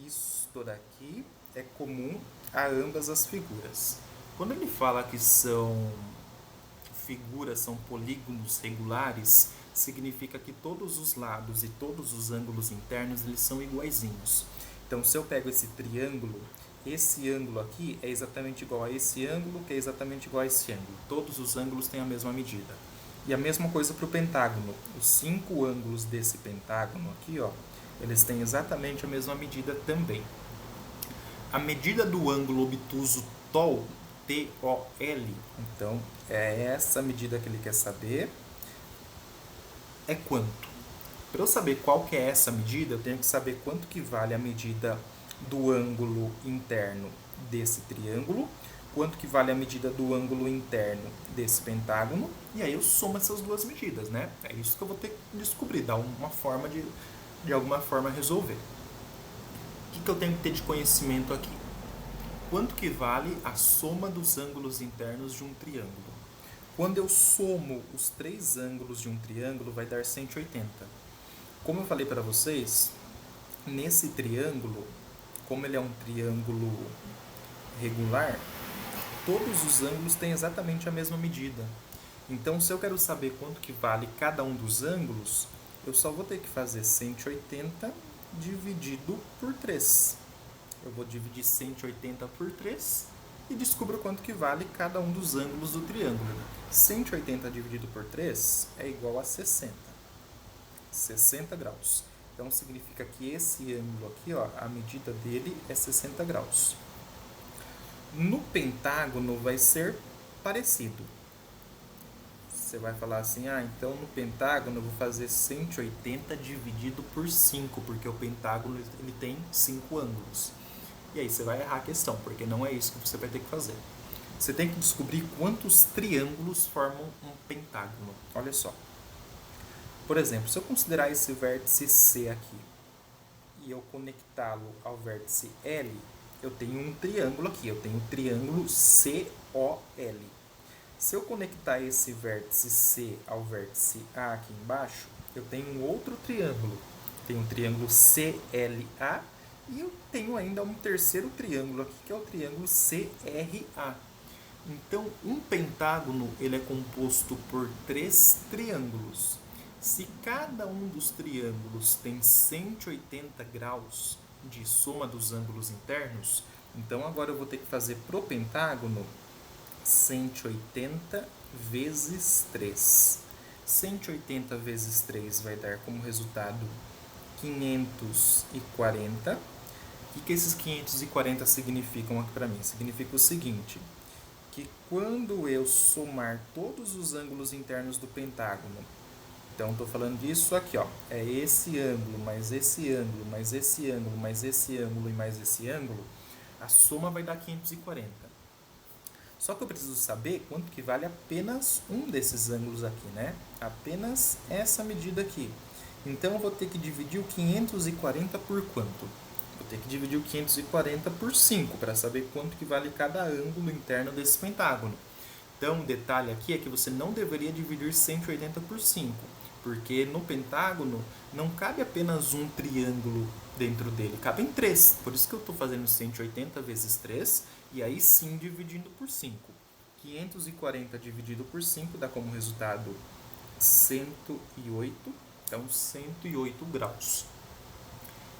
isto daqui é comum a ambas as figuras. Quando ele fala que são figuras, são polígonos regulares, significa que todos os lados e todos os ângulos internos eles são iguaizinhos. Então, se eu pego esse triângulo, esse ângulo aqui é exatamente igual a esse ângulo, que é exatamente igual a esse ângulo. Todos os ângulos têm a mesma medida. E a mesma coisa para o pentágono. Os 5 ângulos desse pentágono aqui, ó, eles têm exatamente a mesma medida também. A medida do ângulo obtuso TOL, T-O-L, então é essa medida que ele quer saber. É quanto? Para eu saber qual que é essa medida, eu tenho que saber quanto que vale a medida do ângulo interno desse triângulo, quanto que vale a medida do ângulo interno desse pentágono, e aí eu somo essas duas medidas, né? É isso que eu vou ter que descobrir, dar uma forma de alguma forma resolver. O que eu tenho que ter de conhecimento aqui? Quanto que vale a soma dos ângulos internos de um triângulo? Quando eu somo os 3 ângulos de um triângulo, vai dar 180. Como eu falei para vocês, nesse triângulo, como ele é um triângulo regular, todos os ângulos têm exatamente a mesma medida. Então, se eu quero saber quanto que vale cada um dos ângulos, eu só vou ter que fazer 180 dividido por 3. Eu vou dividir 180 por 3 e descubro quanto que vale cada um dos ângulos do triângulo. 180 dividido por 3 é igual a 60. 60 graus. Então, significa que esse ângulo aqui, ó, a medida dele é 60 graus. No pentágono vai ser parecido. Você vai falar assim, então no pentágono eu vou fazer 180 dividido por 5, porque o pentágono ele tem 5 ângulos. E aí você vai errar a questão, porque não é isso que você vai ter que fazer. Você tem que descobrir quantos triângulos formam um pentágono. Olha só. Por exemplo, se eu considerar esse vértice C aqui e eu conectá-lo ao vértice L, eu tenho um triângulo aqui, eu tenho o triângulo COL. Se eu conectar esse vértice C ao vértice A aqui embaixo, eu tenho um outro triângulo. Tenho um triângulo CLA e eu tenho ainda um terceiro triângulo aqui, que é o triângulo CRA. Então, um pentágono ele é composto por 3 triângulos. Se cada um dos triângulos tem 180 graus de soma dos ângulos internos, então agora eu vou ter que fazer pro pentágono 180 vezes 3. 180 vezes 3 vai dar como resultado 540. O que esses 540 significam aqui para mim? Significa o seguinte, que quando eu somar todos os ângulos internos do pentágono, então estou falando disso aqui, ó, é esse ângulo, mais esse ângulo, mais esse ângulo, mais esse ângulo e mais esse ângulo, a soma vai dar 540. Só que eu preciso saber quanto que vale apenas um desses ângulos aqui, né? Apenas essa medida aqui. Então eu vou ter que dividir o 540 por quanto? Vou ter que dividir o 540 por 5 para saber quanto que vale cada ângulo interno desse pentágono. Então, o detalhe aqui é que você não deveria dividir 180 por 5, porque no pentágono não cabe apenas um triângulo dentro dele, cabem 3. Por isso que eu estou fazendo 180 vezes 3 e aí sim dividindo por 5. 540 dividido por 5 dá como resultado 108, então 108 graus.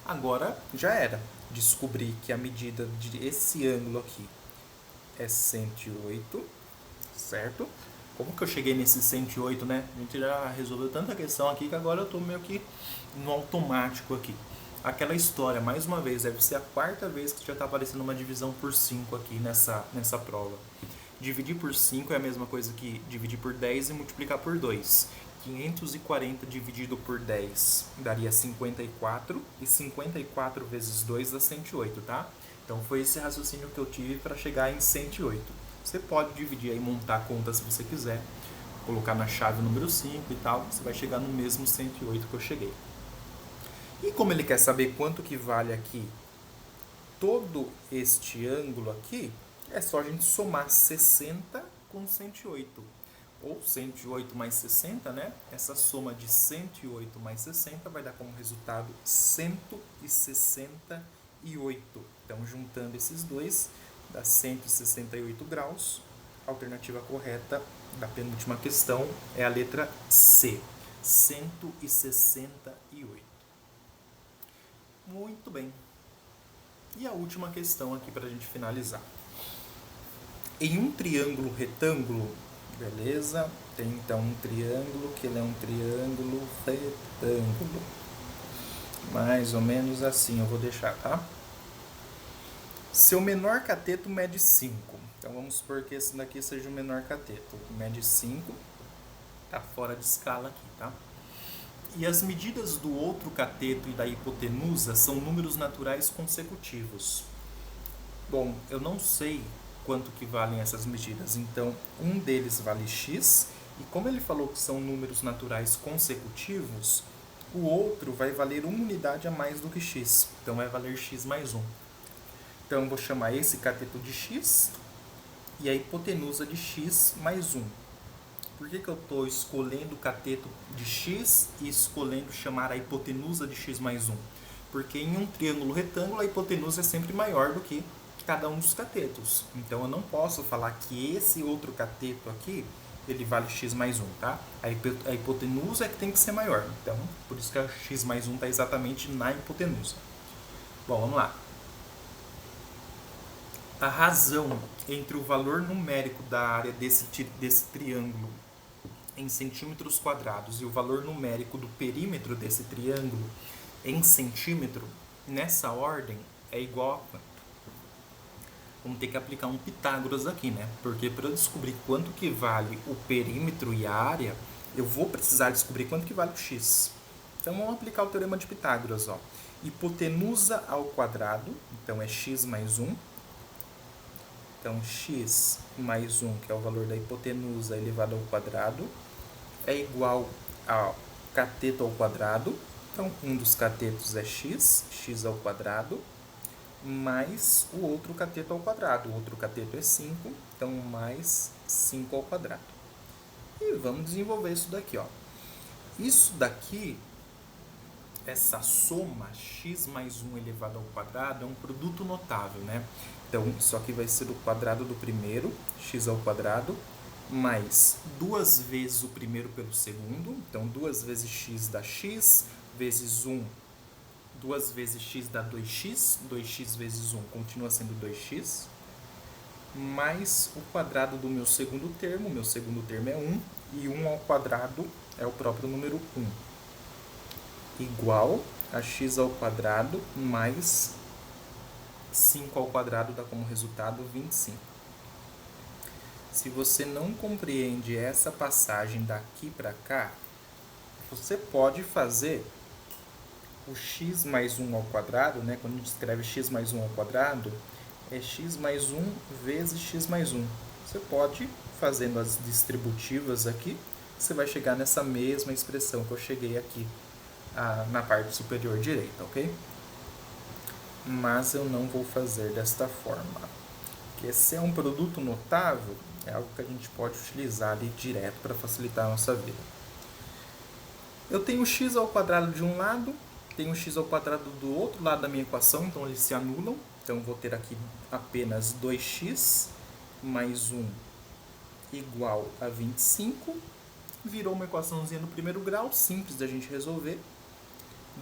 Agora já era. Descobri que a medida desse ângulo aqui é 108, certo? Como que eu cheguei nesse 108, né? A gente já resolveu tanta questão aqui que agora eu tô meio que no automático aqui. Aquela história, mais uma vez, deve ser a 4ª vez que já está aparecendo uma divisão por 5 aqui nessa prova. Dividir por 5 é a mesma coisa que dividir por 10 e multiplicar por 2. 540 dividido por 10 daria 54, e 54 vezes 2 dá 108, tá? Então foi esse raciocínio que eu tive para chegar em 108. Você pode dividir aí, montar a conta se você quiser, colocar na chave o número 5 e tal, você vai chegar no mesmo 108 que eu cheguei. E como ele quer saber quanto que vale aqui todo este ângulo aqui, é só a gente somar 60 com 108. Ou 108 mais 60, né? Essa soma de 108 mais 60 vai dar como resultado 168. Então, juntando esses dois, dá 168 graus. A alternativa correta da penúltima questão é a letra C, 168. Muito bem. E a última questão aqui para a gente finalizar. Em um triângulo retângulo, beleza? Tem então um triângulo que ele é um triângulo retângulo. Mais ou menos assim eu vou deixar, tá? Seu menor cateto mede 5. Então vamos supor que esse daqui seja o menor cateto. Mede 5. Tá fora de escala aqui, tá? E as medidas do outro cateto e da hipotenusa são números naturais consecutivos. Bom, eu não sei quanto que valem essas medidas, então um deles vale x, e como ele falou que são números naturais consecutivos, o outro vai valer uma unidade a mais do que x, então vai valer x mais 1. Então eu vou chamar esse cateto de x e a hipotenusa de x mais 1. Por que eu estou escolhendo o cateto de x e escolhendo chamar a hipotenusa de x mais 1? Porque em um triângulo retângulo a hipotenusa é sempre maior do que cada um dos catetos. Então eu não posso falar que esse outro cateto aqui, ele vale x mais 1, tá? A hipotenusa é que tem que ser maior. Então, por isso que a x mais 1 está exatamente na hipotenusa. Bom, vamos lá. A razão entre o valor numérico da área desse triângulo em centímetros quadrados e o valor numérico do perímetro desse triângulo em centímetro, nessa ordem, é igual a... Vamos ter que aplicar um Pitágoras aqui, né? Porque para eu descobrir quanto que vale o perímetro e a área, eu vou precisar descobrir quanto que vale o x. Então, vamos aplicar o teorema de Pitágoras, ó. Hipotenusa ao quadrado, então é x mais 1. Então, x mais 1, que é o valor da hipotenusa elevado ao quadrado, é igual ao cateto ao quadrado. Então, um dos catetos é x, x ao quadrado, mais o outro cateto ao quadrado. O outro cateto é 5, então mais 5 ao quadrado. E vamos desenvolver isso daqui, ó. Isso daqui, essa soma x mais 1 elevado ao quadrado, é um produto notável, né? Então, isso aqui vai ser o quadrado do primeiro, x ao quadrado, mais 2 vezes o primeiro pelo segundo. Então, 2 vezes x dá x, vezes 1, 2 vezes x dá 2x, 2x vezes 1 continua sendo 2x, mais o quadrado do meu segundo termo é 1, e 1 ao quadrado é o próprio número 1, igual a x ao quadrado mais 5 ao quadrado dá como resultado 25. Se você não compreende essa passagem daqui para cá, você pode fazer o x mais 1 ao quadrado, né? Quando a gente escreve x mais 1 ao quadrado, é x mais 1 vezes x mais 1. Você pode, fazendo as distributivas aqui, você vai chegar nessa mesma expressão que eu cheguei aqui na parte superior direita, ok? Mas eu não vou fazer desta forma. Porque se é um produto notável, é algo que a gente pode utilizar ali direto para facilitar a nossa vida. Eu tenho x ao quadrado de um lado, tenho x ao quadrado do outro lado da minha equação, então eles se anulam. Então eu vou ter aqui apenas 2x mais 1 igual a 25. Virou uma equaçãozinha no primeiro grau, simples da gente resolver.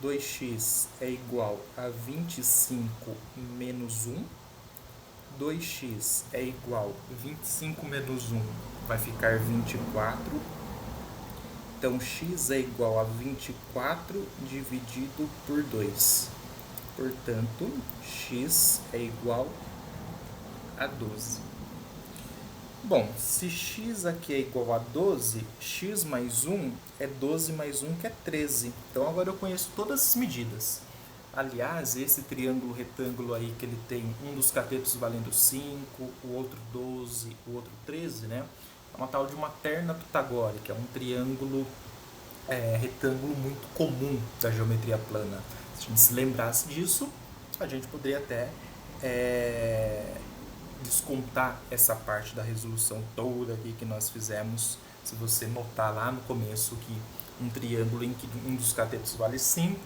2x é igual a 25 menos 1. 2x é igual a 25 menos 1, vai ficar 24. Então, x é igual a 24 dividido por 2. Portanto, x é igual a 12. Bom, se x aqui é igual a 12, x mais 1 é 12 mais 1, que é 13. Então, agora eu conheço todas as medidas. Aliás, esse triângulo retângulo aí que ele tem um dos catetos valendo 5, o outro 12, o outro 13, né? É uma tal de uma terna pitagórica, é um triângulo retângulo muito comum da geometria plana. Se a gente se lembrasse disso, a gente poderia até descontar essa parte da resolução toda aqui que nós fizemos. Se você notar lá no começo que um triângulo em que um dos catetos vale 5,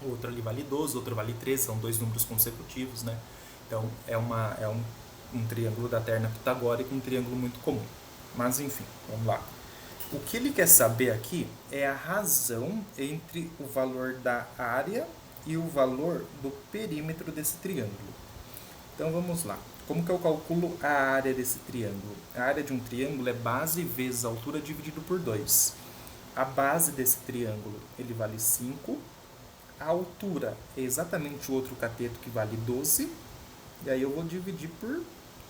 outro ali vale 12, outro vale 13, são dois números consecutivos, né? Então é um triângulo da terna pitagórica, um triângulo muito comum. Mas enfim, vamos lá. O que ele quer saber aqui é a razão entre o valor da área e o valor do perímetro desse triângulo. Então vamos lá. Como que eu calculo a área desse triângulo? A área de um triângulo é base vezes a altura dividido por 2. A base desse triângulo ele vale 5. A altura é exatamente o outro cateto que vale 12. E aí eu vou dividir por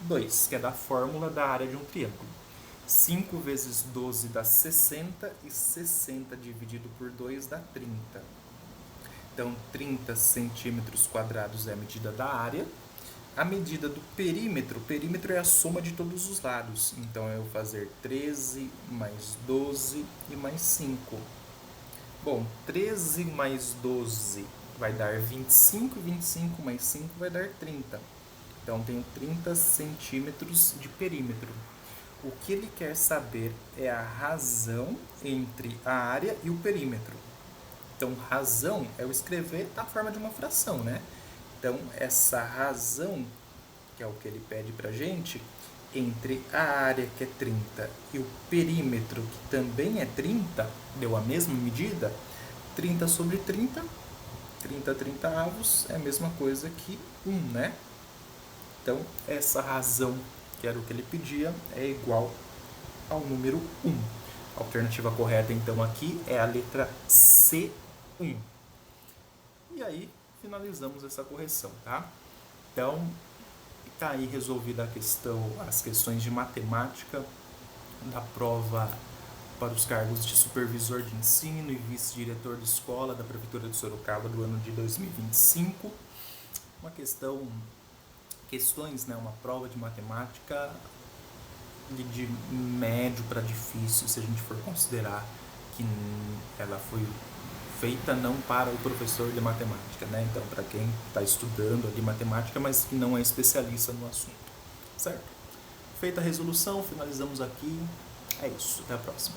2, que é da fórmula da área de um triângulo. 5 vezes 12 dá 60 e 60 dividido por 2 dá 30. Então 30 centímetros quadrados é a medida da área. A medida do perímetro, o perímetro é a soma de todos os lados. Então eu vou fazer 13 mais 12 e mais 5. Bom, 13 mais 12 vai dar 25, 25 mais 5 vai dar 30. Então tenho 30 centímetros de perímetro. O que ele quer saber é a razão entre a área e o perímetro. Então, razão é eu escrever na forma de uma fração, né? Então, essa razão, que é o que ele pede pra gente, entre a área, que é 30, e o perímetro, que também é 30, deu a mesma medida, 30 sobre 30, 30 trintaavos, é a mesma coisa que 1, né? Então, essa razão, que era o que ele pedia, é igual ao número 1. A alternativa correta, então, aqui é a letra C1. E aí, finalizamos essa correção, tá? Então, tá aí resolvida a questão, as questões de matemática da prova para os cargos de supervisor de ensino e vice-diretor de escola da Prefeitura de Sorocaba do ano de 2025. Questões, né, uma prova de matemática de médio para difícil, se a gente for considerar que ela foi feita não para o professor de matemática, né? Então, para quem está estudando ali matemática, mas que não é especialista no assunto, certo? Feita a resolução, finalizamos aqui. É isso, até a próxima.